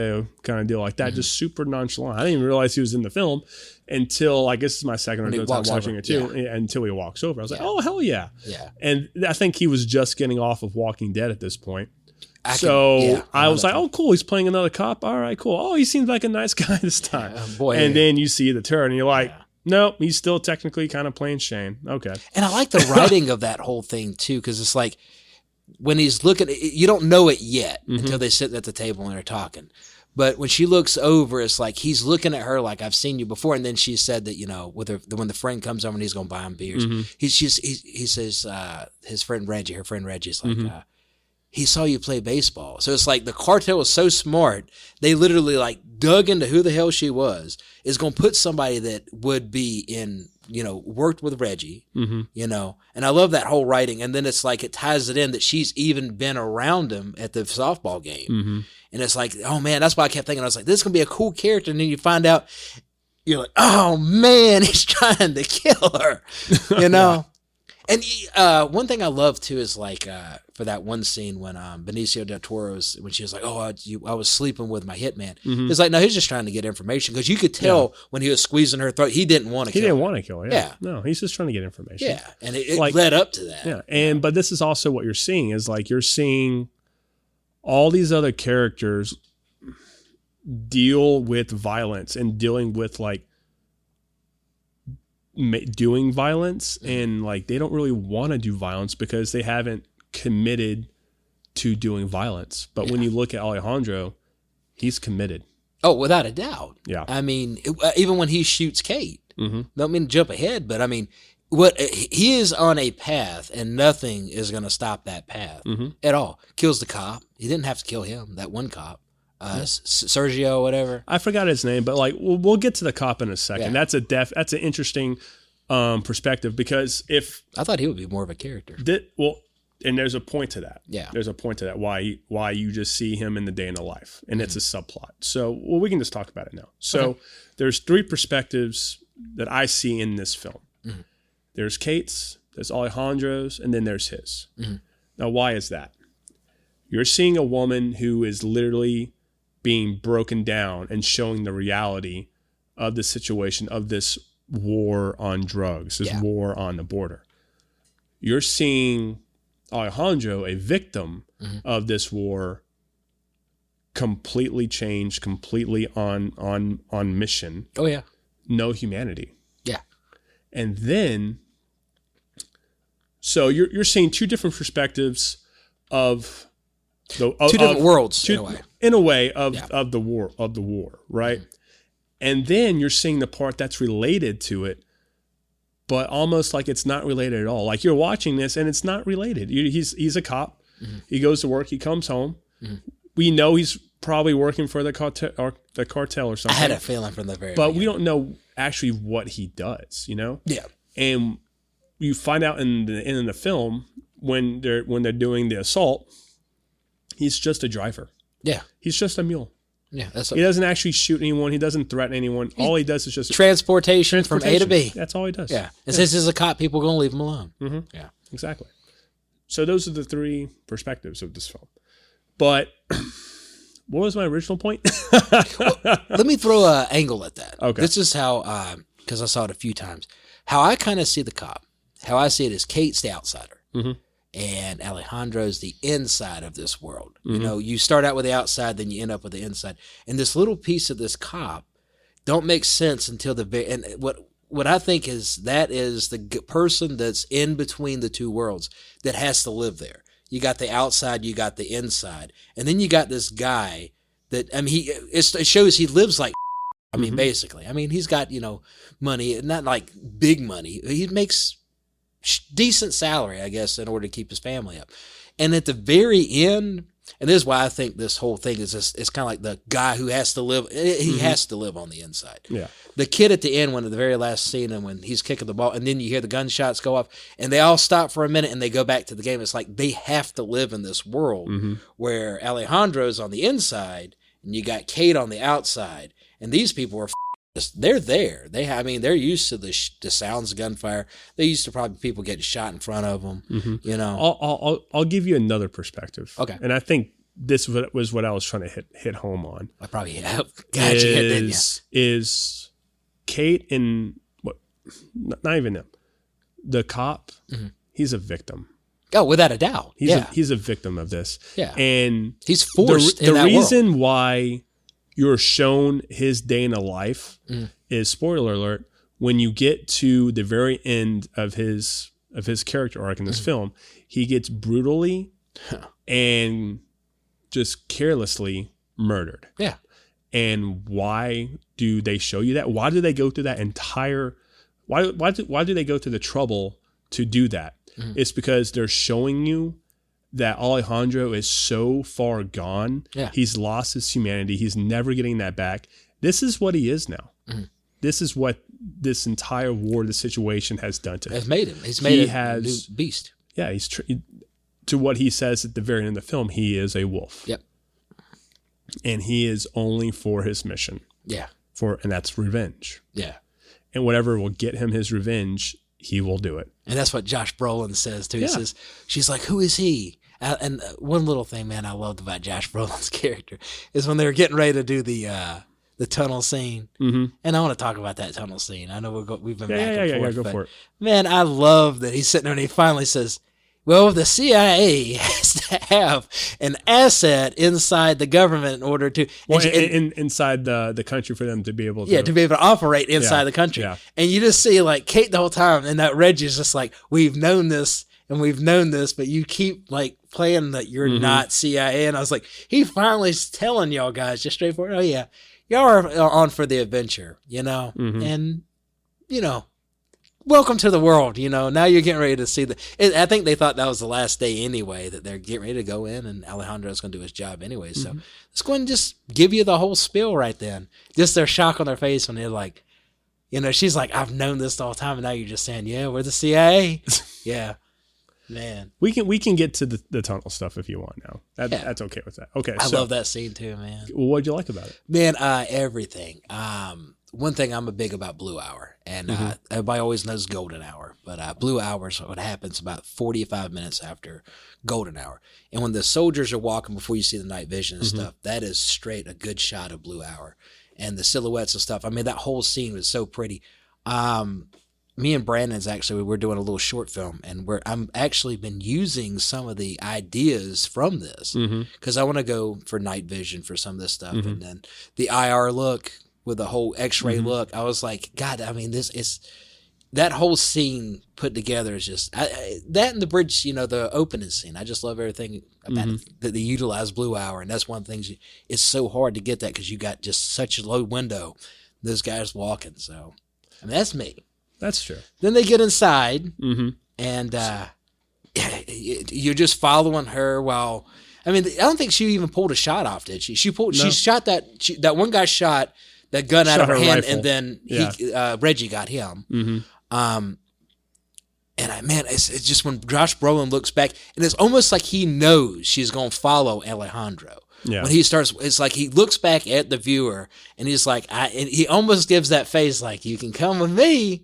kind of deal like that, just super nonchalant. I didn't even realize he was in the film until, I guess this is my second or third time watching it too, until he walks over. I was like, oh, hell yeah. Yeah. And I think he was just getting off of Walking Dead at this point. I was like, oh, cool, he's playing another cop. All right, cool. Oh, he seems like a nice guy this time. And then you see the turn, and you're like, nope, he's still technically kind of playing Shane. Okay. And I like the writing of that whole thing too, because it's like, when he's looking, you don't know it yet until they sit at the table and they're talking. But when she looks over, it's like he's looking at her like, I've seen you before. And then she said that, with when the friend comes over and he's going to buy him beers, he says, her friend Reggie's like, he saw you play baseball. So it's like the cartel was so smart. They literally like dug into who the hell she was, is going to put somebody that would be in, worked with Reggie, and I love that whole writing. And then it's like, it ties it in that she's even been around him at the softball game. And it's like, oh man, that's why I kept thinking, I was like, this is going to be a cool character. And then you find out, you're like, oh man, he's trying to kill her, And one thing I love too is like, for that one scene when Benicio Del Toro when she was like, oh, I was sleeping with my hitman. It's like, no, he's just trying to get information, because you could tell when he was squeezing her throat, he didn't want to kill her. He didn't want to kill her. Yeah. No, he's just trying to get information. Yeah, and it led up to that. Yeah, but this is also what you're seeing is like you're seeing all these other characters deal with violence and dealing with like doing violence, and like they don't really want to do violence because they haven't committed to doing violence. But when you look at Alejandro, he's committed. Oh, without a doubt. Yeah. I mean, even when he shoots Kate, don't mean to jump ahead, but I mean, he is on a path, and nothing is going to stop that path at all. Kills the cop. He didn't have to kill him. That one cop. Sergio, whatever. I forgot his name, but like we'll get to the cop in a second. Yeah. That's an interesting perspective, because if I thought he would be more of a character. And there's a point to that. Yeah, there's a point to that. Why you just see him in the day in the life, and it's a subplot. So we can just talk about it now. So there's three perspectives that I see in this film. There's Kate's, there's Alejandro's, and then there's his. Now, why is that? You're seeing a woman who is literally being broken down and showing the reality of the situation of this war on drugs, this war on the border. You're seeing Alejandro, a victim of this war, completely changed, completely on mission. Oh yeah. No humanity. Yeah. And then, so you're seeing two different perspectives of two different worlds in a way of the war, right? And then you're seeing the part that's related to it, but almost like it's not related at all. Like you're watching this and it's not related. He's a cop. He goes to work. He comes home. We know he's probably working for the cartel or something. I had a feeling from the very beginning. We don't know actually what he does, Yeah. And you find out in the film when they're doing the assault, he's just a driver. Yeah. He's just a mule. Yeah. He doesn't actually shoot anyone. He doesn't threaten anyone. All he does is just transportation from A to B. That's all he does. Yeah. And since he's a cop, people are going to leave him alone. Yeah. Exactly. So those are the three perspectives of this film. But what was my original point? Let me throw an angle at that. Okay. This is how, because I saw it a few times, how I kind of see the cop. How I see it is Kate's the outsider. And Alejandro's the inside of this world. You start out with the outside, then you end up with the inside. And this little piece of this cop don't make sense until the very. And what I think is the person that's in between the two worlds that has to live there. You got the outside, you got the inside, and then you got this guy that it shows he lives like. I mean, basically, he's got money, not like big money. He makes decent salary, I guess, in order to keep his family up. And at the very end, and this is why I think this whole thing is it's kind of like the guy who has to live. He has to live on the inside. Yeah. The kid at the end, when at the very last scene, and when he's kicking the ball, and then you hear the gunshots go off, and they all stop for a minute, and they go back to the game. It's like they have to live in this world where Alejandro's on the inside, and you got Kate on the outside, and these people are. They're there. They're used to the sounds of gunfire. They're used to probably people getting shot in front of them. I'll give you another perspective. Okay. And I think this was what I was trying to hit home on. I probably have. Gotcha. Is Kate and what? Not even him. The cop. He's a victim. Oh, without a doubt. He's a victim of this. Yeah. And he's forced. The reason why you're shown his day in the life is, spoiler alert, when you get to the very end of his character arc in this film, he gets brutally and just carelessly murdered. Yeah. And why do they show you that? Why do they go through that entire? Why do they go to the trouble to do that? Mm-hmm. It's because they're showing you that Alejandro is so far gone. Yeah. He's lost his humanity. He's never getting that back. This is what he is now. Mm-hmm. This is what this entire war, the situation has done to him. It's made him. He's made a new beast. Yeah, he's to what he says at the very end of the film, he is a wolf. Yep. And he is only for his mission. Yeah. And that's revenge. Yeah. And whatever will get him his revenge, he will do it. And that's what Josh Brolin says too. He says, she's like, who is he? And one little thing, man, I loved about Josh Brolin's character is when they were getting ready to do the tunnel scene. Mm-hmm. And I want to talk about that tunnel scene. I know we've been back and forth. Go for it. Man, I love that he's sitting there and he finally says, well, the CIA has to have an asset inside the government in order to... inside the country for them to be able to... Yeah, to be able to operate inside the country. Yeah. And you just see like Kate the whole time, and that Reggie's just like, we've known this, but you keep like playing that you're not CIA. And I was like, he finally is telling y'all guys just straightforward, oh yeah, y'all are on for the adventure, you know? Mm-hmm. And, you know... welcome to the world, you know. Now you're getting ready to see I think they thought that was the last day anyway, that they're getting ready to go in, and Alejandro's going to do his job anyway. So let's go and just give you the whole spiel right then. Just their shock on their face when they're like, you know, she's like, I've known this the whole time, and now you're just saying, yeah, we're the CIA. Yeah, man. We can get to the tunnel stuff if you want now. That's okay with that. Okay, I love that scene too, man. What'd you like about it? Man, everything. One thing I'm a big about Blue Hour, and everybody always knows Golden Hour, but Blue Hour is what happens about 45 minutes after Golden Hour. And when the soldiers are walking before you see the night vision and stuff, that is straight a good shot of Blue Hour. And the silhouettes and stuff, I mean, that whole scene was so pretty. Me and Brandon's we're doing a little short film, and I'm actually been using some of the ideas from this because I want to go for night vision for some of this stuff. And then the IR look, with the whole X-ray look, I was like, God, I mean, this is that whole scene put together is just that and the bridge, you know, the opening scene. I just love everything about it, that they utilize Blue Hour, and that's one of the things. It's so hard to get that because you got just such a low window. Those guys walking, so I mean, that's me. That's true. Then they get inside, and you're just following her while. I mean, I don't think she even pulled a shot off, did she? She shot that one guy shot that gun out of her hand, rifle. And then Reggie got him. And it's just when Josh Brolin looks back, and it's almost like he knows she's going to follow Alejandro. Yeah. When he starts, it's like he looks back at the viewer, and he's like, and he almost gives that face like, you can come with me,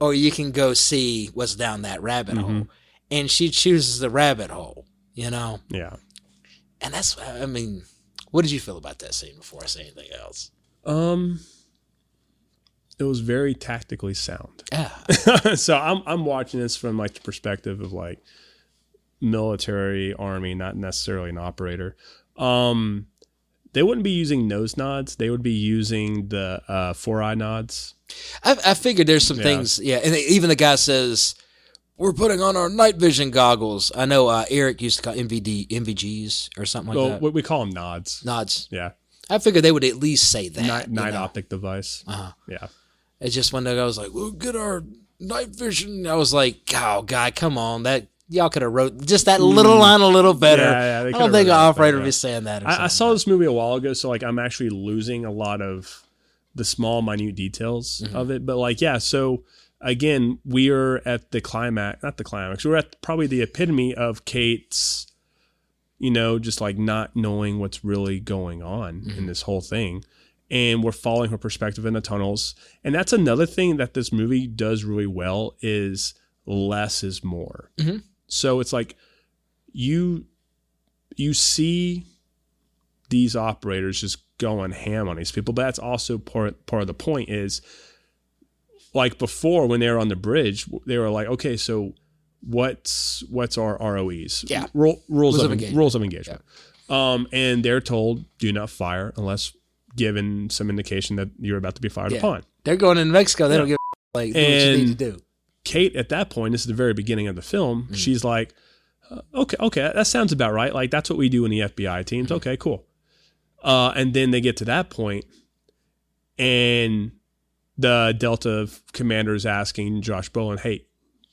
or you can go see what's down that rabbit hole. And she chooses the rabbit hole, you know? Yeah. And that's, I mean, what did you feel about that scene before I say anything else? It was very tactically sound. Yeah. So I'm watching this from like the perspective of like military, army, not necessarily an operator. They wouldn't be using nose nods. They would be using the 4-eye nods. I figured there's some things. Yeah. And even the guy says, we're putting on our night vision goggles. I know Eric used to call NVGs or something like that. What we call them nods. Nods. Yeah. I figured they would at least say that. Night optic device. Yeah. It's just when the guy was like, we'll get our night vision. I was like, oh, God, come on. That y'all could have wrote just that little line a little better. Yeah, I don't think an operator would be saying that. I saw this movie a while ago, so like I'm actually losing a lot of the small, minute details of it. But like, yeah, so again, we are at the climax, not the climax. We're at probably the epitome of Kate's, you know, just like not knowing what's really going on in this whole thing. And we're following her perspective in the tunnels. And that's another thing that this movie does really well is less is more. So it's like you see these operators just going ham on these people, but that's also part of the point is like before when they were on the bridge, they were like, okay, so what's our ROEs? Yeah. Rules of engagement. Yeah. And they're told, do not fire unless given some indication that you're about to be fired upon. They're going in Mexico. They don't give like what you need to do. Kate, at that point, this is the very beginning of the film. She's like, okay, that sounds about right. Like that's what we do in the FBI teams. Okay, cool. And then they get to that point, and the Delta commander is asking Josh Brolin, hey,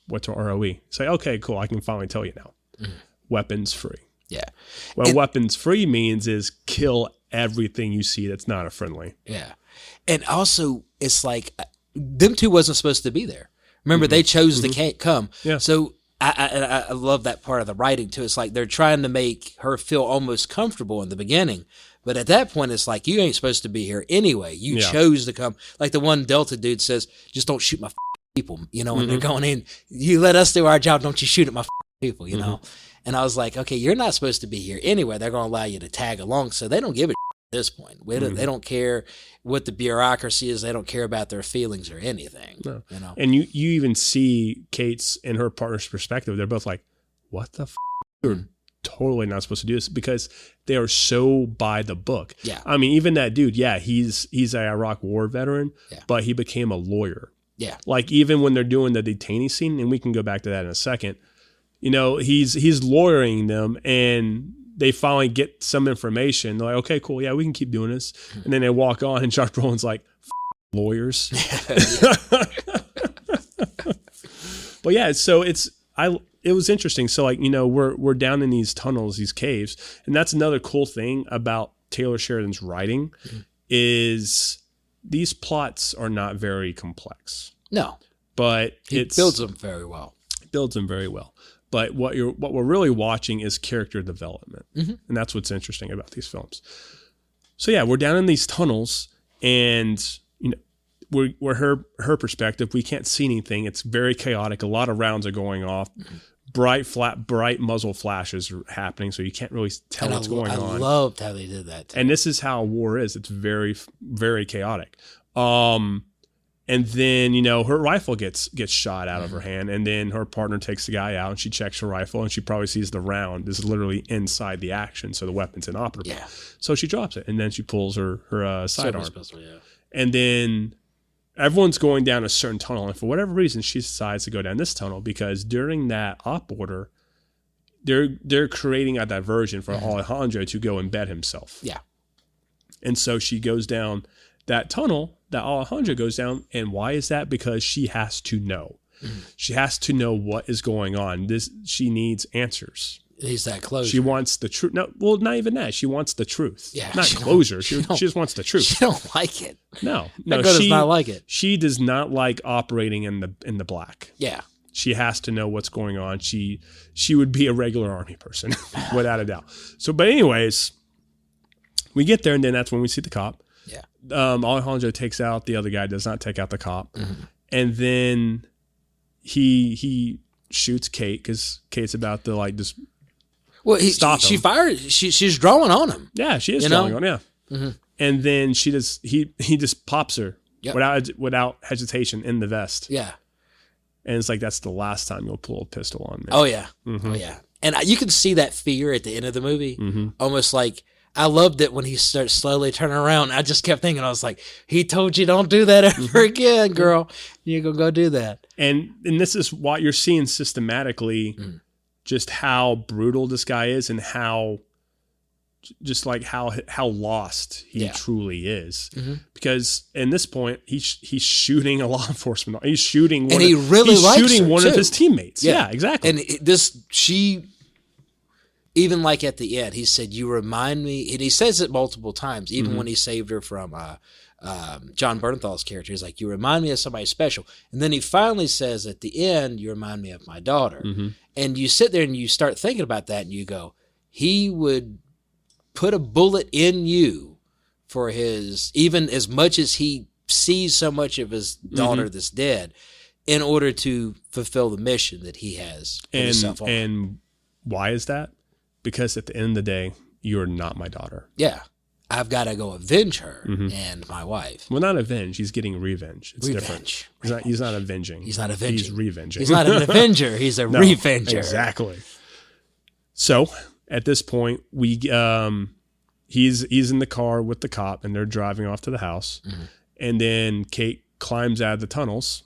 what's our ROE? It's like, okay, cool. I can finally tell you now. Weapons free. Yeah. What weapons free means is kill everything you see that's not a friendly. Yeah. And also, it's like them two wasn't supposed to be there. Remember, they chose to come. Yeah. So I love that part of the writing too. It's like they're trying to make her feel almost comfortable in the beginning. But at that point, it's like, you ain't supposed to be here anyway. You chose to come. Like the one Delta dude says, just don't shoot my people. You know, when they're going in, you let us do our job. Don't you shoot at my people, you know? And I was like, okay, you're not supposed to be here anyway. They're going to allow you to tag along. So they don't give a at this point. They don't care what the bureaucracy is. They don't care about their feelings or anything. No. You know? And you even see Kate's and her partner's perspective. They're both like, what the You're totally not supposed to do this, because they are so by the book. Yeah. I mean, even that dude, he's an Iraq war veteran, but he became a lawyer. Yeah. Like even when they're doing the detainee scene, and we can go back to that in a second, you know, he's lawyering them, and they finally get some information. They're like, okay, cool. Yeah, we can keep doing this. And then they walk on, and Josh Brolin's like, lawyers. But yeah, so it was interesting. So like, you know, we're down in these tunnels, these caves. And that's another cool thing about Taylor Sheridan's writing is these plots are not very complex. No. But it builds them very well. But what we're really watching is character development. And that's what's interesting about these films. So yeah, we're down in these tunnels, and you know, we're her perspective. We can't see anything. It's very chaotic. A lot of rounds are going off. Bright muzzle flashes are happening, so you can't really tell what's going on. I loved how they did that too. And this is how war is. It's very, very chaotic. And then, you know, her rifle gets shot out of her hand, and then her partner takes the guy out, and she checks her rifle, and she probably sees the round is literally inside the action, so the weapon's inoperable. Yeah. So she drops it, and then she pulls her sidearm. Pistol, yeah. And then everyone's going down a certain tunnel, and for whatever reason, she decides to go down this tunnel, because during that op order, they're creating a diversion for Alejandro to go embed himself. Yeah. And so she goes down that tunnel that Alejandro goes down. And why is that? Because she has to know. She has to know what is going on. She needs answers. He's that closure. She wants the truth. No, well, not even that. She wants the truth. Yeah, not closure. She just wants the truth. She don't like it. No, That girl does not like it. She does not like operating in the black. Yeah. She has to know what's going on. She would be a regular army person without a doubt. So, but anyways, we get there, and then that's when we see the cop. Yeah. Alejandro takes out the other guy, does not take out the cop. And then he shoots Kate, because Kate's about to like just stop him. She fires. She's drawing on him. Yeah, she is drawing on him. Yeah. And then he just pops her without hesitation in the vest. Yeah. And it's like, that's the last time you'll pull a pistol on me. Oh yeah. Oh yeah. And you can see that fear at the end of the movie. Almost like, I loved it when he starts slowly turning around. I just kept thinking, I was like, he told you don't do that ever again, girl. You're going to go do that. And this is what you're seeing systematically, just how brutal this guy is, and how just like how lost he truly is. Because in this point, he's shooting a law enforcement. He's shooting one, and he really likes shooting one too. of his teammates. Yeah, exactly. And even like at the end, he said, you remind me, and he says it multiple times, even when he saved her from John Bernthal's character. He's like, you remind me of somebody special. And then he finally says at the end, you remind me of my daughter. And you sit there and you start thinking about that, and you go, he would put a bullet in you for his, even as much as he sees so much of his daughter that's dead, in order to fulfill the mission that he has put himself on. And why is that? Because at the end of the day, you're not my daughter. Yeah. I've got to go avenge her and my wife. Well, not avenge. He's getting revenge. It's different. He's not avenging. He's not avenging. He's revenging. He's not an avenger. He's a revenger. Exactly. So at this point, he's in the car with the cop, and they're driving off to the house. And then Kate climbs out of the tunnels.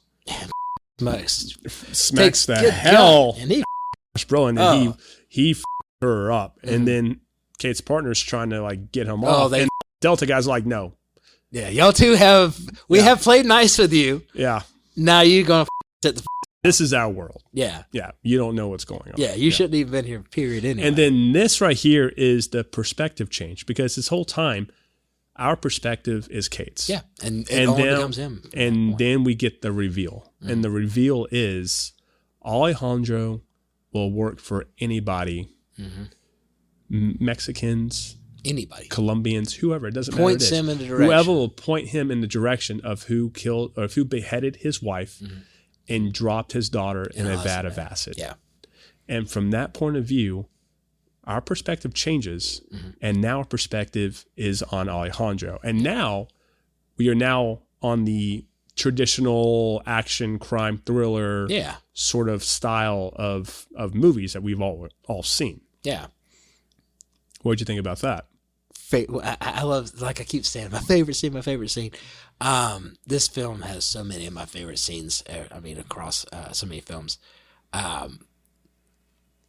Smacks the hell. And Josh Brolin, and he her up, and then Kate's partner's trying to like get him off. And Delta guy's like, no. Yeah, y'all two have played nice with you. Yeah. Now you're gonna at the. This is our world. Yeah. Yeah. You don't know what's going on. Yeah. You shouldn't even been here. Period. Anyway. And then this right here is the perspective change, because this whole time, our perspective is Kate's. Yeah. And it only becomes him. And then we get the reveal. Mm-hmm. And the reveal is Alejandro will work for anybody, Mexicans, anybody, Colombians, whoever. It doesn't points matter. Him in the direction. Whoever will point him in the direction of who killed or who beheaded his wife and dropped his daughter in a vat of acid. Yeah. And from that point of view, our perspective changes, and now our perspective is on Alejandro. And now we are now on the traditional action crime thriller sort of style of movies that we've all seen. Yeah. What'd you think about that? I love, like I keep saying, my favorite scene. This film has so many of my favorite scenes. I mean, across so many films. I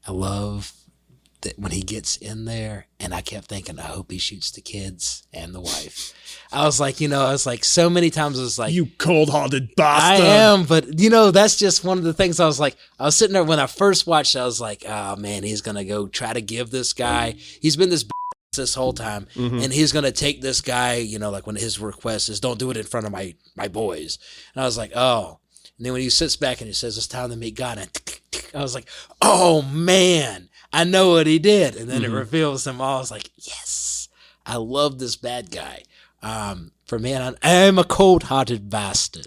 love that when he gets in there, and I kept thinking, I hope he shoots the kids and the wife. I was like, so many times I was like, you cold-hearted bastard. I am, but that's just one of the things I was sitting there when I first watched it, I was like, oh man, he's going to go try to give this guy, he's been this whole time, and he's going to take this guy, like when his request is, don't do it in front of my boys. And I was like, oh. And then when he sits back and he says, it's time to meet God, and I was like, oh man, I know what he did. And then it reveals them all. I was like, yes, I love this bad guy. For man, I am a cold-hearted bastard.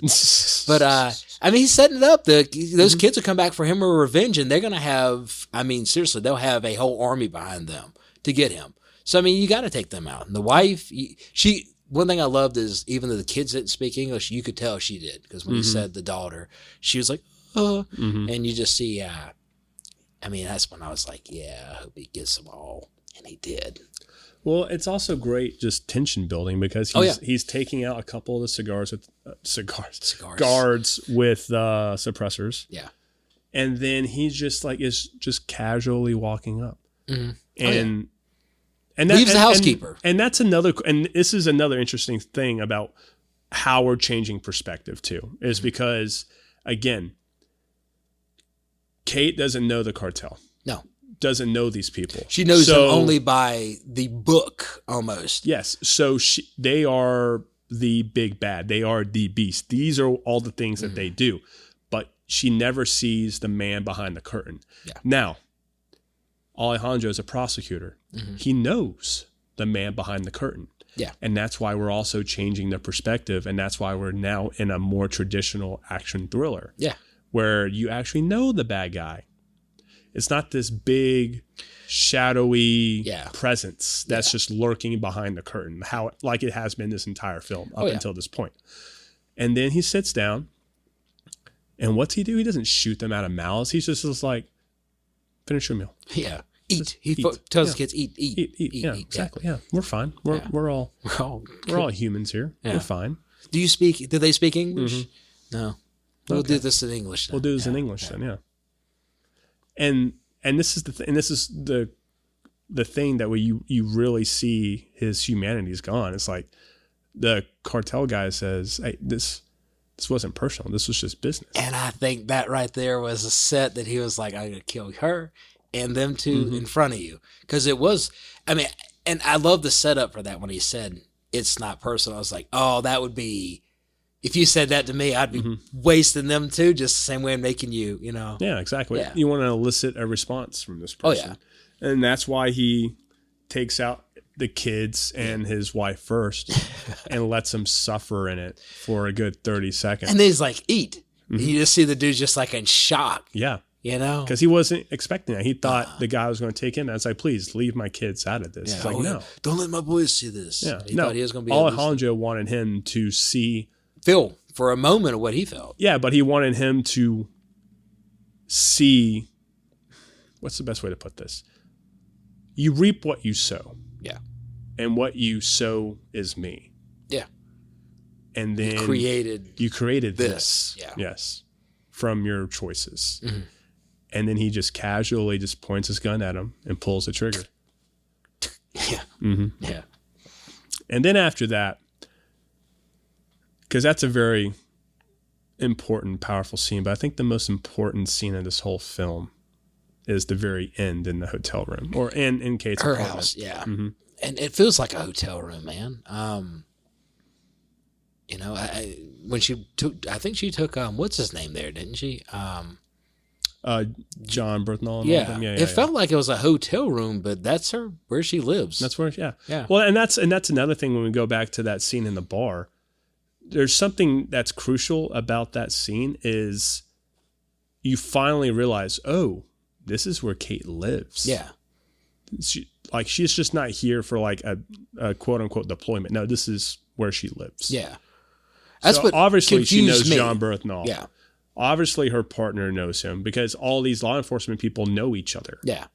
But, I mean, he's setting it up. Those kids will come back for him for revenge, and they're going to have, I mean, seriously, they'll have a whole army behind them to get him. So, I mean, you got to take them out. And the wife, one thing I loved is even though the kids didn't speak English, you could tell she did. Because when he said the daughter, she was like, and you just see, I mean, that's when I was like, yeah, I hope he gets them all. And he did. Well, it's also great just tension building because he's taking out a couple of the guards with suppressors. Yeah. And then he's just casually walking up. And leaves the housekeeper. And this is another interesting thing about how we're changing perspective too, is because again, Kate doesn't know the cartel. No. Doesn't know these people. She knows them only by the book almost. Yes. So they are the big bad. They are the beast. These are all the things that they do. But she never sees the man behind the curtain. Yeah. Now, Alejandro is a prosecutor. He knows the man behind the curtain. Yeah. And that's why we're also changing the perspective. And that's why we're now in a more traditional action thriller. Yeah. Where you actually know the bad guy. It's not this big, shadowy presence that's just lurking behind the curtain, like it has been this entire film up until this point. And then he sits down, and what's he do? He doesn't shoot them out of malice. He's just like, finish your meal. Yeah. Eat. He tells the kids, eat. Yeah, exactly. Yeah. We're fine. We're all humans here. Yeah. We're fine. Do they speak English? No. We'll do this in English then. We'll do this in English then, yeah. And this is the thing that you really see his humanity's gone. It's like the cartel guy says, hey, this wasn't personal. This was just business. And I think that right there was a set that he was like, I'm going to kill her and them two in front of you. Because it was, I mean, and I love the setup for that when he said, it's not personal. I was like, oh, that would be, if you said that to me, I'd be wasting them too, just the same way I'm making you, Yeah, exactly. Yeah. You want to elicit a response from this person. Oh, yeah. And that's why he takes out the kids and his wife first and lets them suffer in it for a good 30 seconds. And then he's like, eat. And you just see the dude just like in shock. Yeah. Because he wasn't expecting that. He thought the guy was going to take him. I was like, please leave my kids out of this. Yeah. He's like, no. Don't let my boys see this. Yeah. He thought he was going to be Alejandro wanted him to feel for a moment of what he felt. Yeah, but he wanted him to see, what's the best way to put this? You reap what you sow. Yeah. And what you sow is me. Yeah. And then you created this. Yeah. Yes. From your choices. And then he just casually just points his gun at him and pulls the trigger. Yeah. Yeah. And then after that, because that's a very important, powerful scene, but I think the most important scene of this whole film is the very end in the hotel room, or in Kate's Her apartment. house, yeah. And it feels like a hotel room, man. You know, when she took, I think she took, what's his name there, didn't she? John Berthnall. And Yeah. It felt like it was a hotel room, but that's where she lives. That's where, Yeah. Well, and that's another thing when we go back to that scene in the bar. There's something that's crucial about that scene is you finally realize, oh, this is where Kate lives. Yeah. She's just not here for like a quote unquote deployment. No, this is where she lives. Yeah. That's so what obviously she knows me. John Berthnall. Yeah. Obviously her partner knows him because all these law enforcement people know each other. Yeah.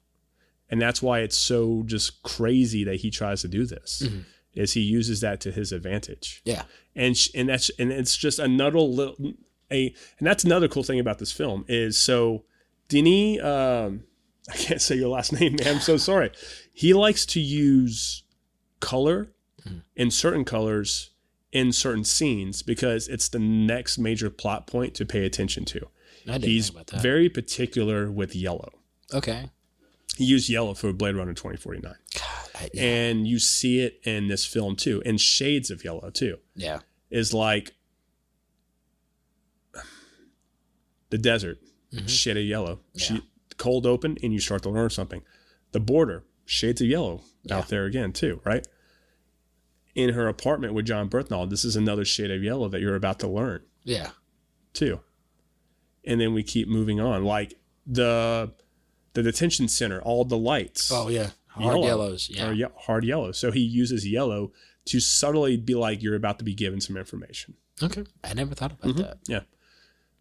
And that's why it's so just crazy that he tries to do this. Is he uses that to his advantage. Yeah. And it's just another little and that's another cool thing about this film is so Denis, I can't say your last name, man. I'm so sorry. He likes to use color in certain colors in certain scenes because it's the next major plot point to pay attention to. He's think about that. very particular with yellow. Okay. He used yellow for Blade Runner 2049. God, And you see it in this film too, and shades of yellow too. Yeah. Is like the desert, shade of yellow. Yeah. Cold open, and you start to learn something. The border, shades of yellow out there again too, right? In her apartment with John Berthnall, this is another shade of yellow that you're about to learn. Yeah. Too. And then we keep moving on. Like the detention center, all the lights. Oh yeah. Hard yellows. Yeah. Hard yellow. So he uses yellow to subtly be like, you're about to be given some information. Okay. I never thought about that. Yeah.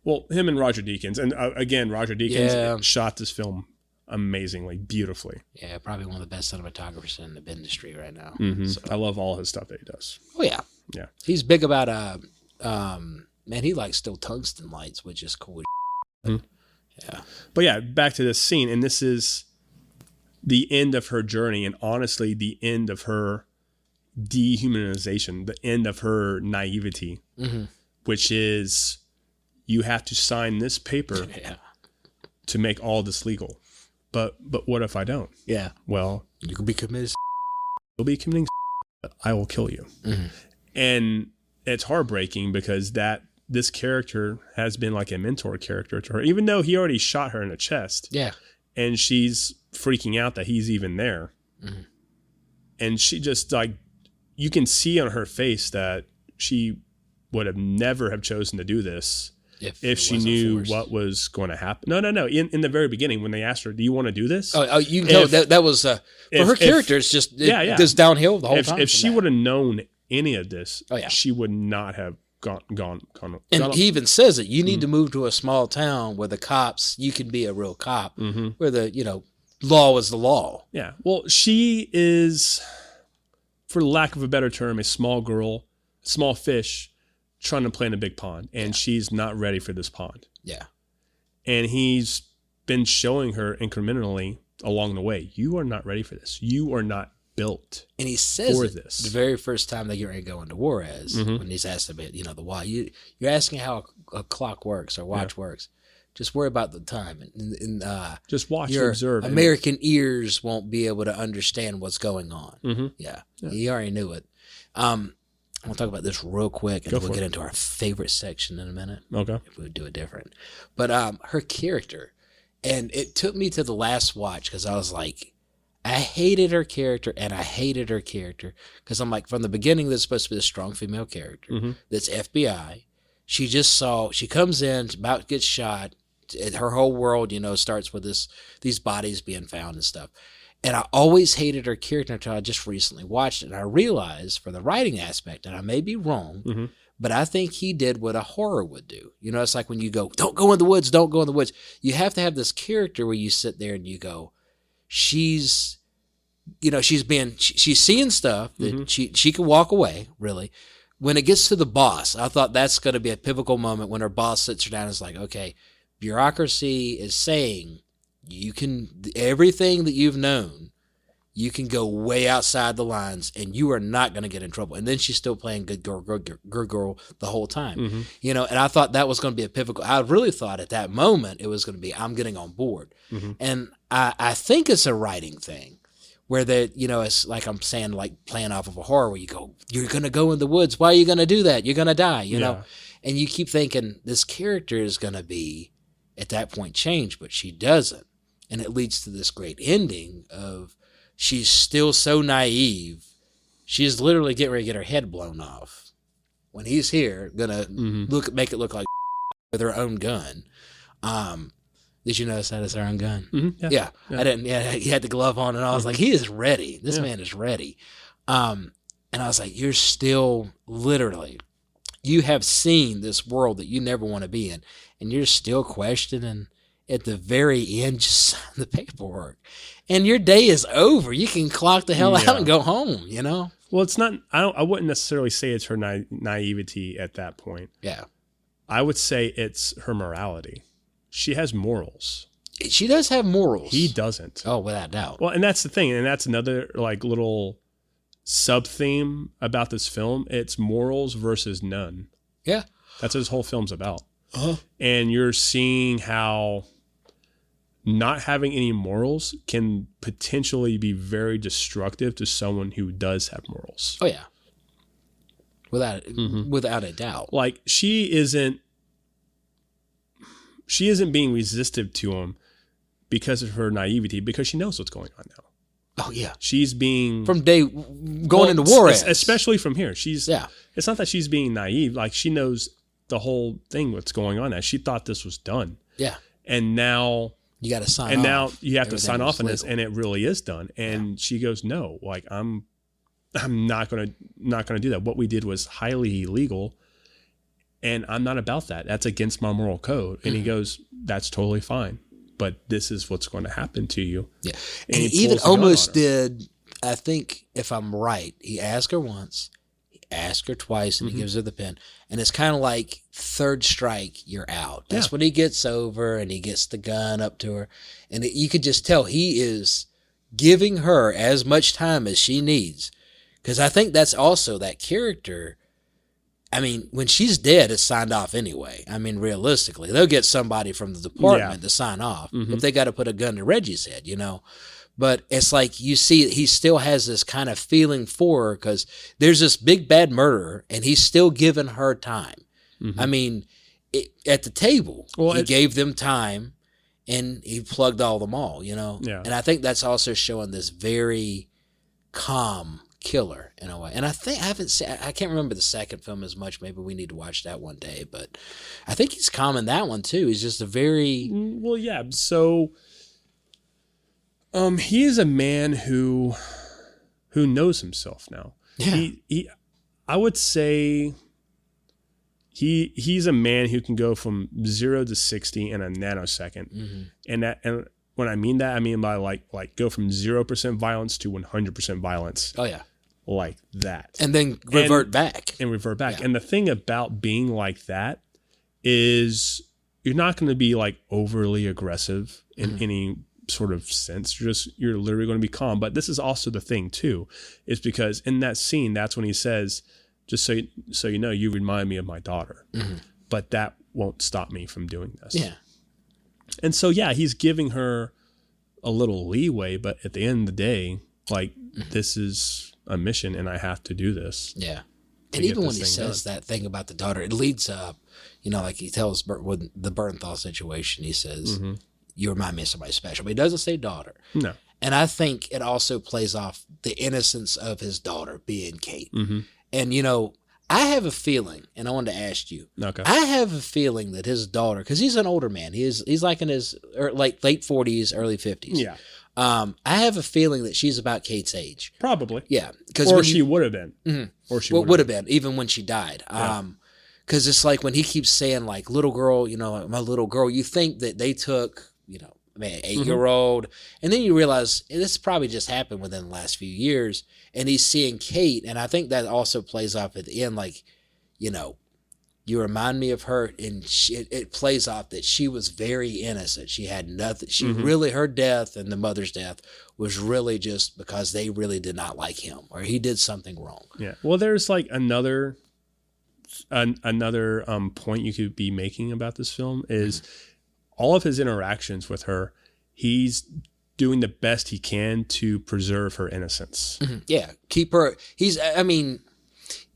Well, him and Roger Deakins. And again, Roger Deakins shot this film amazingly, beautifully. Yeah, probably one of the best cinematographers in the industry right now. So. I love all his stuff that he does. Oh, yeah. Yeah. He's big about, man, he likes still tungsten lights, which is cool. Yeah. But yeah, back to this scene. And this is the end of her journey. And honestly, the end of her dehumanization, the end of her naivety, which is you have to sign this paper to make all this legal. But what if I don't? Yeah. Well, you could be committed. You'll be committing, but I will kill you. And it's heartbreaking because this character has been like a mentor character to her, even though he already shot her in the chest. Yeah. And she's freaking out that he's even there. And she just like, you can see on her face that she would have never have chosen to do this if she knew what was going to happen. No. In the very beginning, when they asked her, do you want to do this? Oh, you can tell that was, for her character, it's just, this downhill the whole time. If she would have known any of this, she would not have gone. And he even says it. You need to move to a small town where the cops, you can be a real cop, where the, law is the law. Yeah. Well, she is, for lack of a better term, a small girl, small fish, trying to play in a big pond, and she's not ready for this pond. Yeah. And he's been showing her incrementally along the way, you are not ready for this. You are not built and he says for it this. The very first time they get ready to go into Juarez, when he's asked about, the why. You're asking how a clock works or watch works. Just worry about the time. And just watch your and observe. American ears won't be able to understand what's going on. Yeah. He already knew it. I want to talk about this real quick, and then we'll get into our favorite section in a minute. Okay. If we would do it different. But her character, and it took me to the last watch because I was like, I hated her character, and I hated her character because I'm like, from the beginning, this is supposed to be a strong female character that's FBI. She comes in, about gets shot. Her whole world, starts with these bodies being found and stuff. And I always hated her character until I just recently watched it. And I realized for the writing aspect, and I may be wrong, but I think he did what a horror would do. It's like when you go, don't go in the woods, don't go in the woods. You have to have this character where you sit there and you go, she's seeing stuff that she can walk away, really. When it gets to the boss, I thought that's going to be a pivotal moment when her boss sits her down and is like, okay, bureaucracy is saying, you can, everything that you've known, you can go way outside the lines and you are not going to get in trouble. And then she's still playing good girl the whole time, you know, and I thought that was going to be a pivotal. I really thought at that moment it was going to be, I'm getting on board. And I think it's a writing thing where that, you know, it's like I'm saying, like playing off of a horror where you go, you're going to go in the woods. Why are you going to do that? You're going to die, you know? And you keep thinking this character is going to be at that point changed, but she doesn't. And it leads to this great ending of, she's still so naive. She's literally getting ready to get her head blown off. When he's here, gonna make it look like with her own gun. Did you notice that it's her own gun? Yeah. I didn't. Yeah, he had the glove on, and I was like, he is ready. This man is ready. And I was like, you're still literally. You have seen this world that you never want to be in, and you're still questioning. At the very end, just sign the paperwork. And your day is over. You can clock the hell out and go home, you know? Well, it's not, I wouldn't necessarily say it's her naivety at that point. Yeah. I would say it's her morality. She has morals. She does have morals. He doesn't. Oh, without doubt. Well, and that's the thing. And that's another like little sub-theme about this film. It's morals versus none. Yeah. That's what this whole film's about. And you're seeing how not having any morals can potentially be very destructive to someone who does have morals. Oh yeah, without a doubt. Like she isn't being resistive to him because of her naivety, because she knows what's going on now. Oh yeah, she's being from day going into war, especially from here. It's not that she's being naive. Like she knows the whole thing, what's going on. That she thought this was done. Yeah, and now. You got to sign off. And now you have to sign off on this, and it really is done. And she goes, no, like I'm not gonna do that. What we did was highly illegal, and I'm not about that. That's against my moral code. And he goes, that's totally fine, but this is what's going to happen to you. Yeah, and he even almost did. I think if I'm right, he asked her once, he asked her twice, and he gives her the pen. And it's kind of like third strike, you're out. That's when he gets over and he gets the gun up to her. And you could just tell he is giving her as much time as she needs. Because I think that's also that character. I mean, when she's dead, it's signed off anyway. I mean, realistically, they'll get somebody from the department to sign off if they got to put a gun to Reggie's head, you know. But it's like you see he still has this kind of feeling for her because there's this big bad murderer and he's still giving her time. I mean, at the table, he gave them time and he plugged all them all, you know? Yeah. And I think that's also showing this very calm killer in a way. And I can't remember the second film as much. Maybe we need to watch that one day. But I think he's calm in that one too. He's just a very... Well, yeah. So... he is a man who knows himself now. Yeah. I would say he's a man who can go from 0 to 60 in a nanosecond. And when I mean that, I mean by like go from 0% violence to 100% violence. Oh yeah. Like that. And then revert back. Yeah. And the thing about being like that is you're not going to be like overly aggressive in any sort of sense. You're literally going to be calm. But this is also the thing too, is because in that scene, that's when he says, just so you know, you remind me of my daughter, but that won't stop me from doing this. Yeah. And so, yeah, he's giving her a little leeway, but at the end of the day, like this is a mission and I have to do this. Yeah. And even when he says that thing about the daughter, it leads up, you know, like he tells with the Bernthal situation, he says, you remind me of somebody special, but he doesn't say daughter. No. And I think it also plays off the innocence of his daughter being Kate. And, you know, I have a feeling, and I wanted to ask you, I have a feeling that his daughter, because he's an older man, he's like in his late 40s, early 50s. Yeah. I have a feeling that she's about Kate's age. Probably. Yeah. Or she would have been. Or she would have been, even when she died. Because it's like when he keeps saying, like, little girl, you know, my little girl, you think that they took, you know, man, 8-year-old. And then you realize this probably just happened within the last few years. And he's seeing Kate. And I think that also plays off at the end, like, you know, You remind me of her, and it plays off that she was very innocent. She had nothing. She really, her death and the mother's death was really just because they really did not like him or he did something wrong. Yeah. Well, there's like another point you could be making about this film is all of his interactions with her. He's doing the best he can to preserve her innocence. Yeah, keep her.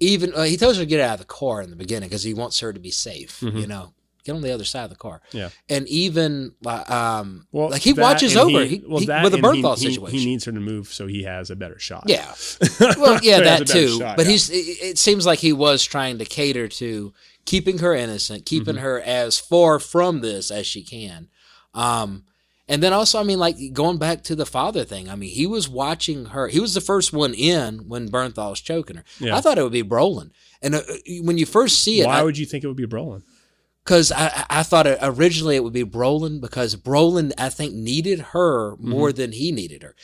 Even he tells her to get out of the car in the beginning because he wants her to be safe. You know, get on the other side of the car. Yeah, and even like he watches over with the Bernthal situation. He needs her to move so he has a better shot. Yeah, well, yeah, that too. But it seems like he was trying to cater to keeping her innocent, keeping her as far from this as she can. And then also, like going back to the father thing, he was watching her. He was the first one in when Bernthal's choking her. Yeah. I thought it would be Brolin. And when you first see it... Why would you think it would be Brolin? Because I thought originally it would be Brolin because Brolin, I think, needed her more than he needed her.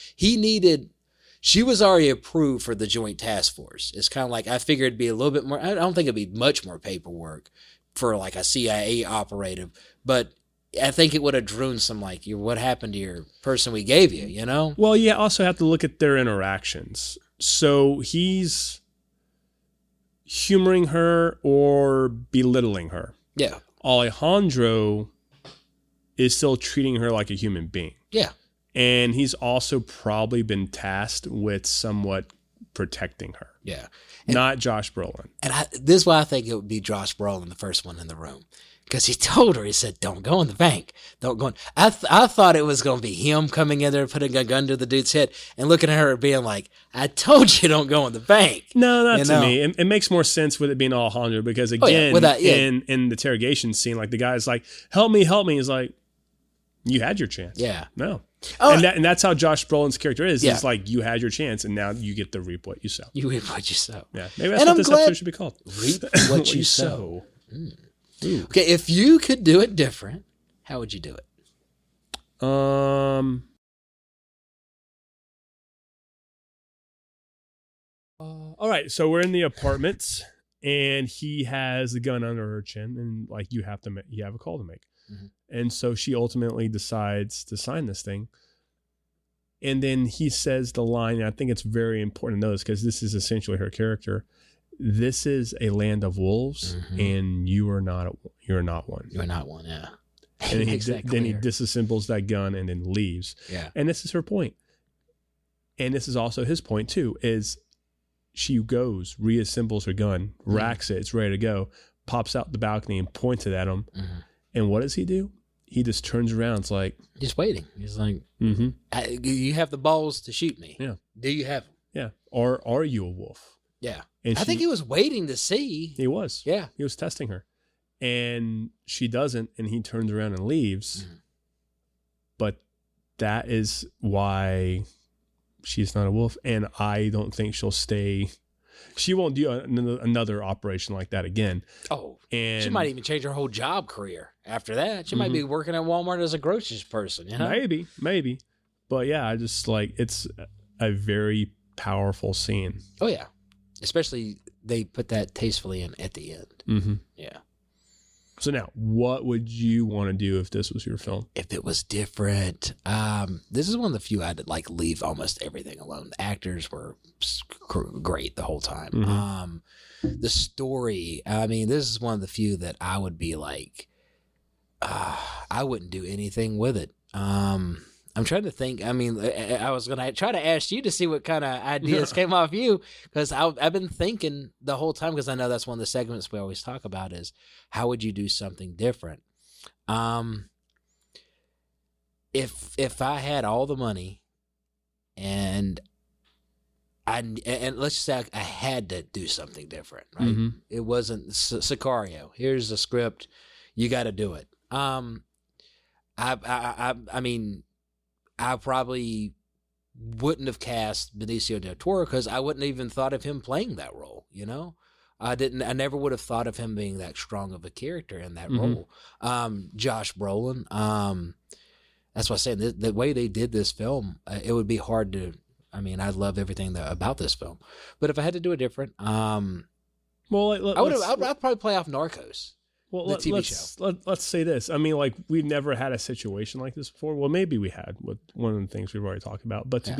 She was already approved for the Joint Task Force. It's kind of like, I figured it'd be a little bit more... I don't think it'd be much more paperwork for like a CIA operative, but... I think it would have drawn some what happened to your person we gave you, you know? Well, you also have to look at their interactions. So he's humoring her or belittling her. Yeah. Alejandro is still treating her like a human being. Yeah. And he's also probably been tasked with somewhat protecting her. Yeah. Not Josh Brolin. And this is why I think it would be Josh Brolin, the first one in the room. Because he told her, he said, don't go in the bank. Don't go in. I thought it was going to be him coming in there, putting a gun to the dude's head and looking at her being like, I told you don't go in the bank. No, not to me. It makes more sense with it being Alejandro because, again, in the interrogation scene, like the guy's like, help me. He's like, you had your chance. Yeah. No. Oh, and that's how Josh Brolin's character is. Yeah. It's like, you had your chance, and now you get to reap what you sow. You reap what you sow. Yeah. Maybe that's what this episode should be called. Reap what you sow. Okay, if you could do it different, how would you do it? All right, so we're in the apartments, and he has the gun under her chin, and like you have a call to make, and so she ultimately decides to sign this thing, and then he says the line. And I think it's very important to notice because this is essentially her character. This is a land of wolves, and you're not one. You're not one, yeah. And then he disassembles that gun and then leaves. Yeah. And this is her point. And this is also his point, too, is she goes, reassembles her gun, racks it, it's ready to go, pops out the balcony and points it at him. And what does he do? He just turns around. It's like... Just waiting. He's like, you have the balls to shoot me. Yeah. Do you have them? Yeah. Or are you a wolf? Yeah. And I think he was waiting to see. He was. Yeah. He was testing her. And she doesn't, and he turns around and leaves. But that is why she's not a wolf. And I don't think she'll stay. She won't do another operation like that again. Oh. And she might even change her whole job career after that. She might be working at Walmart as a groceries person, you know? Maybe. But yeah, I just it's a very powerful scene. Oh, yeah. Especially they put that tastefully in at the end. Yeah. So now, what would you want to do if this was your film? If it was different, this is one of the few I'd leave almost everything alone. The actors were great the whole time. The story, this is one of the few that I would be like, I wouldn't do anything with it. I'm trying to think. I was going to try to ask you to see what kind of ideas came off you, because I've been thinking the whole time, because I know that's one of the segments we always talk about is how would you do something different? If I had all the money and let's just say I had to do something different, right? It wasn't Sicario. Here's the script. You got to do it. I probably wouldn't have cast Benicio Del Toro because I wouldn't even thought of him playing that role, you know? I never would have thought of him being that strong of a character in that role. Josh Brolin, that's what I'm saying. The way they did this film, it would be hard to, I love everything about this film. But if I had to do it different, Well, I'd probably play off Narcos. Well, the TV show. Let's say this. I mean, like, we've never had a situation like this before. Well, maybe we had with one of the things we've already talked about. But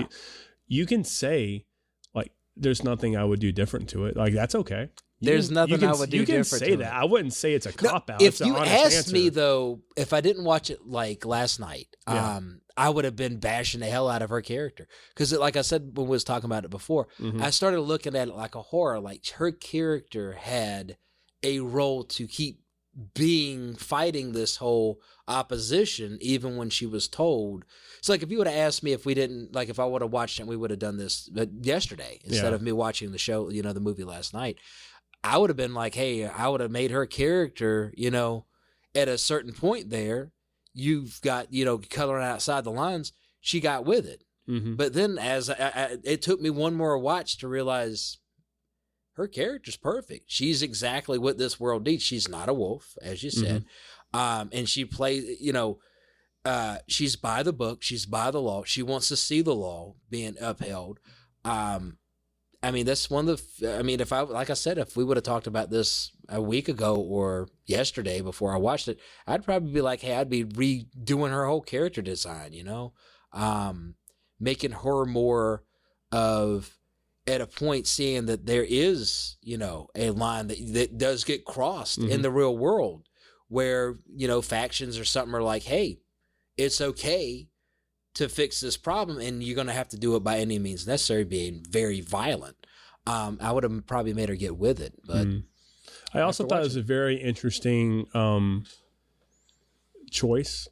you can say, like, there's nothing I would do different to it. Like, that's okay. There's nothing I would do different to it. You can say that. I wouldn't say it's a cop-out. If you asked me, though, if I didn't watch it, like, last night, I would have been bashing the hell out of her character. Because, like I said when we was talking about it before, I started looking at it like a horror. Like, her character had a role to keep fighting this whole opposition, even when she was told. So, like, if you would have asked me if we didn't, like, if I would have watched it, we would have done this yesterday instead of me watching the show, the movie last night. I would have been like, hey, I would have made her character, at a certain point there, you've got, coloring outside the lines, she got with it. But then it took me one more watch to realize her character's perfect. She's exactly what this world needs. She's not a wolf, as you said. And she plays, she's by the book. She's by the law. She wants to see the law being upheld. I mean, that's one of the, like I said, if we would have talked about this a week ago or yesterday before I watched it, I'd probably be like, hey, I'd be redoing her whole character design, making her more of, at a point, seeing that there is, a line that does get crossed in the real world where, factions or something are like, hey, it's okay to fix this problem, and you're going to have to do it by any means necessary, being very violent. I would have probably made her get with it, but I also thought it was a very interesting choice,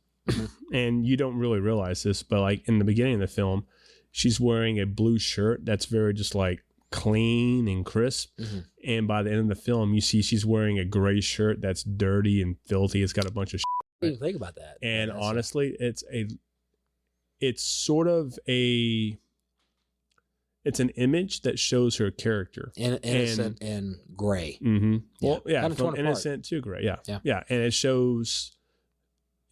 and you don't really realize this, but like in the beginning of the film, she's wearing a blue shirt that's very just like clean and crisp, and by the end of the film, you see she's wearing a gray shirt that's dirty and filthy. It's got a bunch of. I didn't even think about that. And honestly, it's sort of it's an image that shows her character. Innocent and gray. Well, yeah, from innocent to gray. Yeah. And it shows,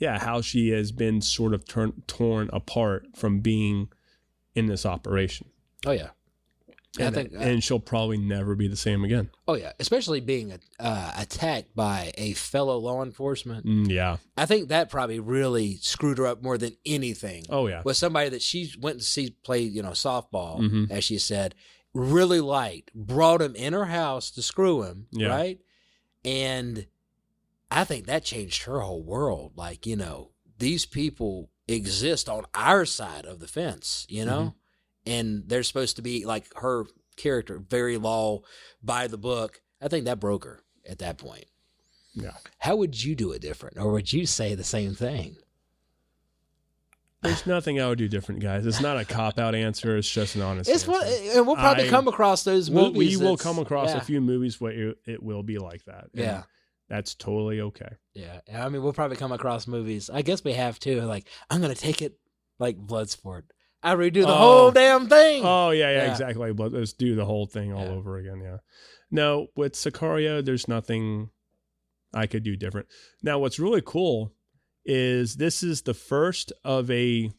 how she has been sort of torn apart from being in this operation. Oh, yeah. And she'll probably never be the same again. Oh, yeah. Especially being attacked by a fellow law enforcement. Yeah. I think that probably really screwed her up more than anything. Oh, yeah. Was somebody that she went to see play, softball, as she said, really liked, brought him in her house to screw him, right? And I think that changed her whole world. Like, these people exist on our side of the fence, and they're supposed to be like her character, very law, by the book. I think that broke her at that point. Yeah. How would you do it different? Or would you say the same thing? There's nothing I would do different, guys. It's not a cop-out answer. It's just an honest answer. And we'll probably come across those movies. We will come across a few movies where it will be like that. Yeah. That's totally okay. Yeah. I mean, we'll probably come across movies. I guess we have too. Like, I'm going to take it like Bloodsport. I redo the whole damn thing. Oh, yeah, exactly. But let's do the whole thing all over again, yeah. No, with Sicario, there's nothing I could do different. Now, what's really cool is this is the first of a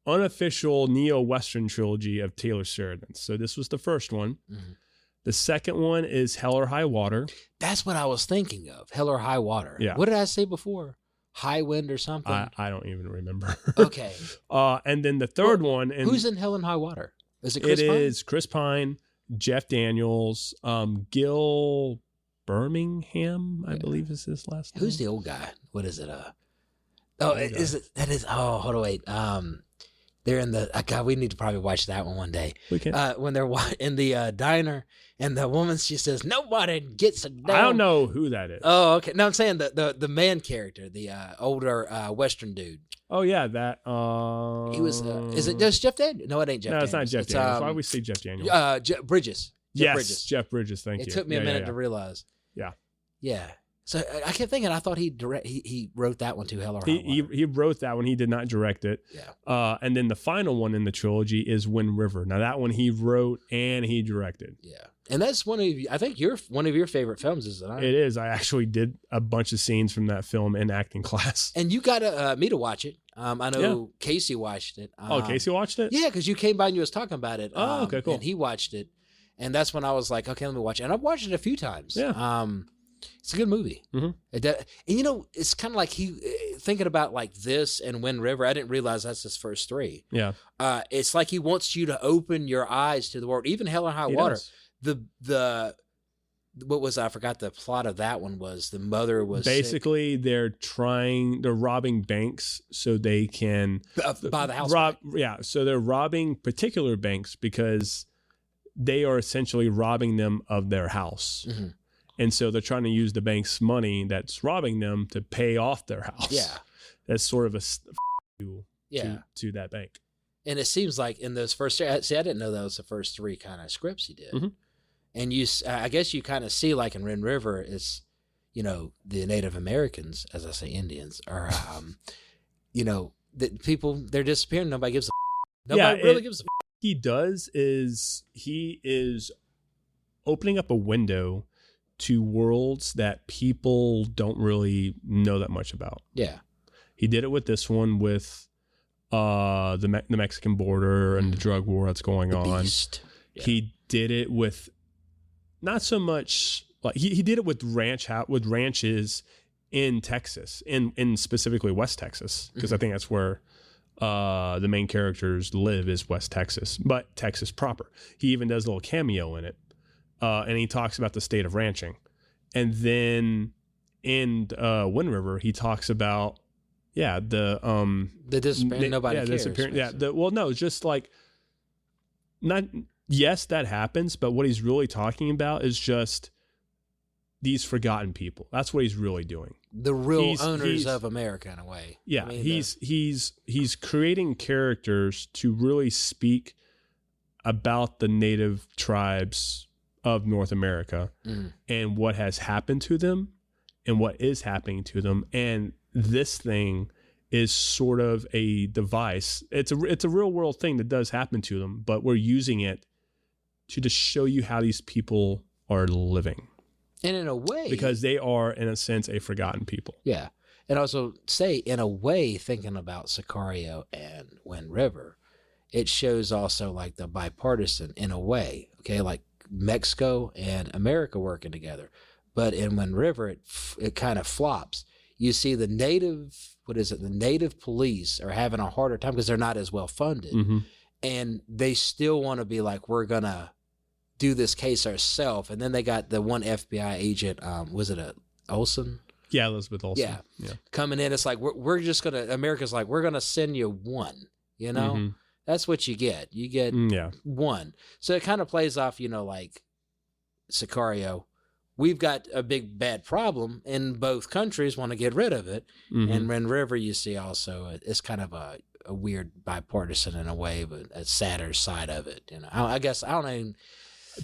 unofficial neo-Western trilogy of Taylor Sheridan's. So this was the first one. The second one is Hell or High Water. That's what I was thinking of, Hell or High Water. Yeah. What did I say before? High Wind or something? I don't even remember. Okay. And then the third one. And who's in Hell and High Water? Is it Chris Pine? It is Chris Pine, Jeff Daniels, Gil Birmingham, I believe is his last name. Who's the old guy? What is it? Hold on, wait. They're in the, God, we need to probably watch that one day. We can. When they're in the diner and the woman, she says, nobody gets a damn. I don't know who that is. Oh, okay. No, I'm saying the man character, the older Western dude. Oh, yeah, that. He was, is it just Jeff Daniels? No, it ain't Jeff Daniels. No, it's not Jeff Daniels. Why would we say Jeff Daniels? Bridges. Jeff Bridges, thank you. It took me a minute to realize. Yeah. Yeah. So I kept thinking, I thought he wrote that one too, Hell or High Water. He wrote that one. He did not direct it. Yeah. And then the final one in the trilogy is Wind River. Now that one he wrote and he directed. Yeah. And that's one of your favorite films, isn't it? It is. I actually did a bunch of scenes from that film in acting class. And you got me to watch it. I know Casey watched it. Casey watched it? Yeah, because you came by and you was talking about it. Okay, cool. And he watched it. And that's when I was like, okay, let me watch it. And I've watched it a few times. Yeah. It's a good movie. Mm-hmm. And it's kind of like thinking about like this and Wind River. I didn't realize that's his first three. Yeah. It's like he wants you to open your eyes to the world. Even Hell or High Water. Does. What was, I forgot the plot of that one was the mother was basically sick. They're robbing banks so they can buy the house. So they're robbing particular banks because they are essentially robbing them of their house. Mm-hmm. And so they're trying to use the bank's money that's robbing them to pay off their house. Yeah. That's sort of a to that bank. And it seems like in those first three, I didn't know that was the first three kind of scripts he did. Mm-hmm. And I guess you kind of see like in Wind River, it's, the Native Americans, as I say, Indians, are, the people, they're disappearing. Nobody gives a Nobody really gives a He does is he is opening up a window to worlds that people don't really know that much about. Yeah. He did it with this one with the Mexican border and the drug war that's going on. Beast. Yeah. He did it with not so much like he did it with ranches in Texas, in specifically West Texas, because I think that's where the main characters live is West Texas, but Texas proper. He even does a little cameo in it, and he talks about the state of ranching. And then in Wind River, he talks about the disappearing. Nobody cares. Disappearing. Yeah. No, it's just like not. Yes, that happens, but what he's really talking about is just these forgotten people. That's what he's really doing. The real owners of America, in a way. Yeah, I mean, he's creating characters to really speak about the native tribes of North America and what has happened to them and what is happening to them. And this thing is sort of a device. It's a real world thing that does happen to them, but we're using it to just show you how these people are living. And in a way, because they are, in a sense, a forgotten people. Yeah. And also say, in a way, thinking about Sicario and Wind River, it shows also like the bipartisan in a way, okay, like Mexico and America working together. But in Wind River, it kind of flops. You see the native police are having a harder time because they're not as well funded. Mm-hmm. And they still want to be like, we're going to do this case ourselves. And then they got the one FBI agent, was it Olsen? Yeah, Elizabeth Olsen. Yeah. Coming in, it's like, we're just going to, America's like, we're going to send you one, Mm-hmm. That's what you get. You get one. So it kind of plays off, like Sicario. We've got a big bad problem, and both countries want to get rid of it. Mm-hmm. And Wind River, you see also, it's kind of a weird bipartisan in a way, but a sadder side of it. I guess I don't even.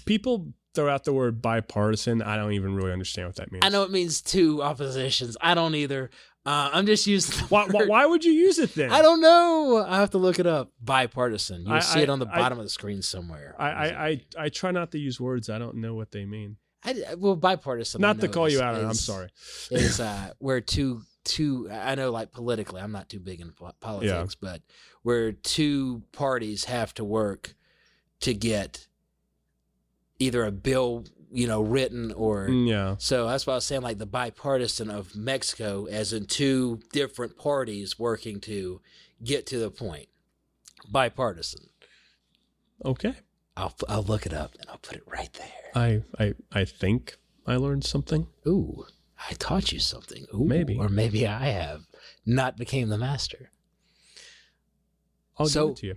People throw out the word bipartisan. I don't even really understand what that means. I know it means two oppositions. I don't either. I'm just using the word. Why would you use it then? I don't know. I have to look it up. Bipartisan. You'll see it on the bottom of the screen somewhere. I try not to use words I don't know what they mean. Bipartisan. Not to call you out on it. I'm sorry. Is where two. I know, like politically, I'm not too big in politics, but where two parties have to work to get either a bill, written or So that's why I was saying, like the bipartisan of Mexico, as in two different parties working to get to the point. Bipartisan. Okay. I'll look it up and I'll put it right there. I think I learned something. Ooh, I taught you something. Ooh, maybe. Or maybe I have not became the master. I'll give it to you.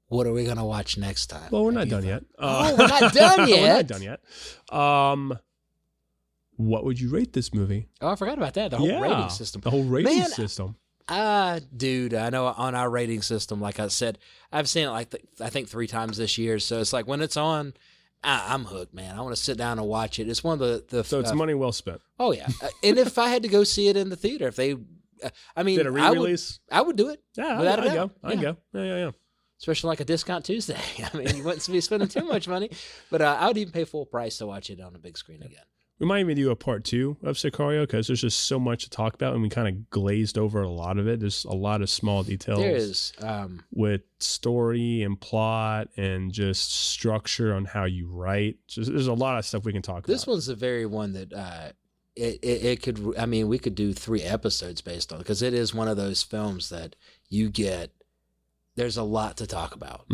What are we going to watch next time? Well, we're not done yet. We're not done yet? We're not done yet. What would you rate this movie? Oh, I forgot about that. The whole rating system. The whole rating system. Dude, I know on our rating system, like I said, I've seen it I think 3 times this year. So it's like when it's on, I'm hooked, man. I want to sit down and watch it. It's one of the So it's money well spent. Oh, yeah. And if I had to go see it in the theater, if they, did a re-release? I would do it. Yeah, I'd go. Yeah. Especially like a discount Tuesday. I mean, you wouldn't be spending too much money, but I would even pay full price to watch it on a big screen again. We might even do a part 2 of Sicario because there's just so much to talk about, and we kind of glazed over a lot of it. There's a lot of small details. There is. With story and plot and just structure on how you write. So there's a lot of stuff we can talk about. This one's the very one that it could. I mean, we could do 3 episodes based on it because it is one of those films that you get. There's a lot to talk about.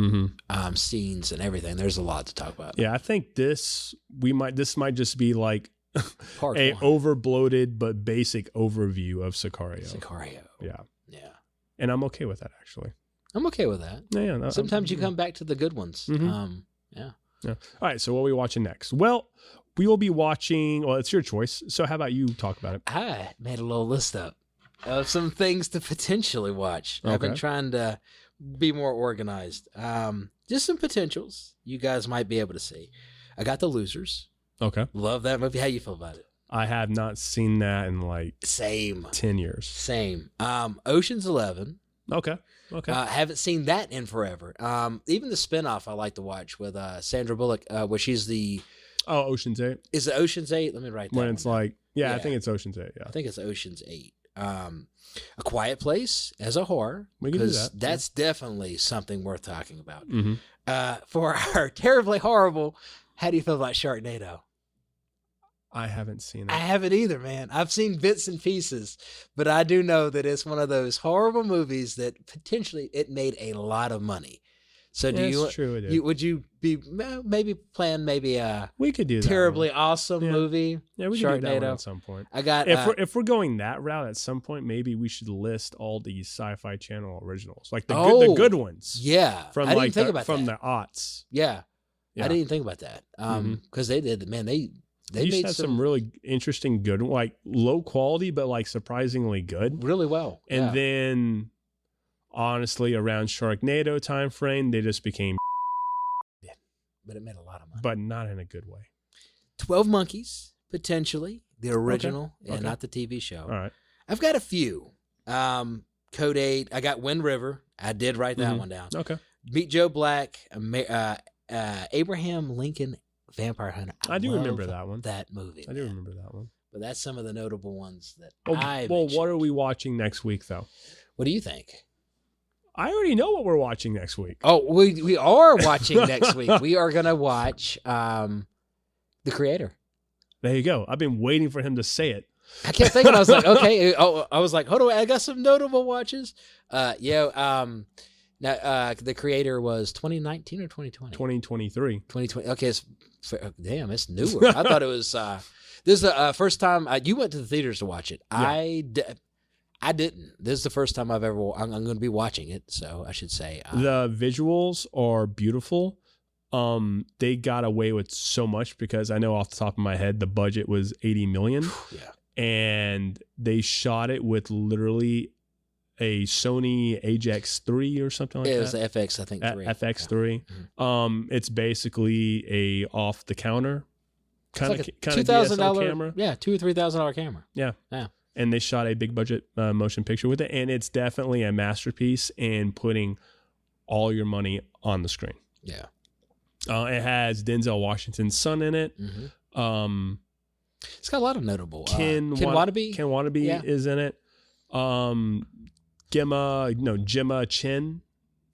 Scenes and everything. There's a lot to talk about. Yeah, I think this might just be like Part a 1. over bloated but basic overview of Sicario. Yeah. And I'm okay with that, actually. I'm okay with that. Yeah. No, Sometimes you come back to the good ones. Yeah. All right. So what are we watching next? Well, we will be watching. Well, it's your choice. So how about you talk about it? I made a little list up of some things to potentially watch. I've been trying to be more organized. Just some potentials you guys might be able to see. I got The Losers. Okay. Love that movie. How you feel about it? I have not seen that in like Same. 10 years. Same. Ocean's 11. Okay. Haven't seen that in forever. Even the spinoff I like to watch with Sandra Bullock, where she's the... Oh, Ocean's 8. Is it Ocean's 8? Let me write that when it's down. like, yeah, I think it's Ocean's 8. Yeah. I think it's Ocean's 8. A Quiet Place as a horror. We can do that. That's definitely something worth talking about. For our terribly horrible, how do you feel about Sharknado? I haven't seen it. I haven't either, man. I've seen bits and pieces, but I do know that it's one of those horrible movies that potentially it made a lot of money. So True, it is. would you be maybe plan a we could do that terribly awesome movie? Yeah, we could do that one at some point. I got if we're going that route at some point, maybe we should list all the Sci-Fi Channel originals, like the good ones. Yeah, from I like didn't think about from that. the aughts. Yeah, I didn't even think about that. Because they did, man. They made had some really interesting, good, like low quality, but like surprisingly good, really well. And then, honestly, around Sharknado time frame, they just became. But it made a lot of money. But not in a good way. 12 Monkeys, potentially the original, and not the TV show. All right, I've got a few. Code 8. I got Wind River. I did write that one down. Okay. Meet Joe Black. Abraham Lincoln. Vampire Hunter. I do remember that one. That movie. I do remember that one. But that's some of the notable ones that Well, what are we watching next week, though? What do you think? I already know what we're watching next week. Oh, we are watching next week. We are going to watch The Creator. There you go. I've been waiting for him to say it. I kept thinking, I was like, okay. I was like, hold on, I got some notable watches. Now, The Creator was 2019 or 2020? 2023. 2020. Okay, damn, it's newer. I thought it was. This is the first time you went to the theaters to watch it. Yeah. I didn't. This is the first time I'm going to be watching it, so I should say the visuals are beautiful. They got away with so much because I know off the top of my head the budget was $80 million. Yeah, and they shot it with literally a Sony Ajax 3 or something like that. It was the FX, I think, 3. FX3. Yeah. It's basically a off the counter kind of $2,000 camera. Yeah, $2,000 or $3,000 camera. Yeah. And they shot a big budget motion picture with it, and it's definitely a masterpiece in putting all your money on the screen. Yeah. It has Denzel Washington's son in it. Mm-hmm. It's got a lot of notable. Ken Wannabe is in it. Gemma Chen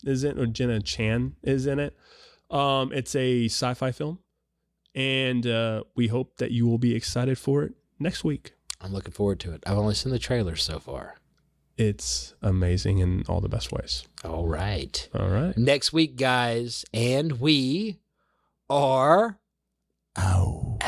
is in it, or Jenna Chan is in it. It's a sci-fi film, and we hope that you will be excited for it next week. I'm looking forward to it. I've only seen the trailers so far. It's amazing in all the best ways. All right. Next week, guys, and we are out.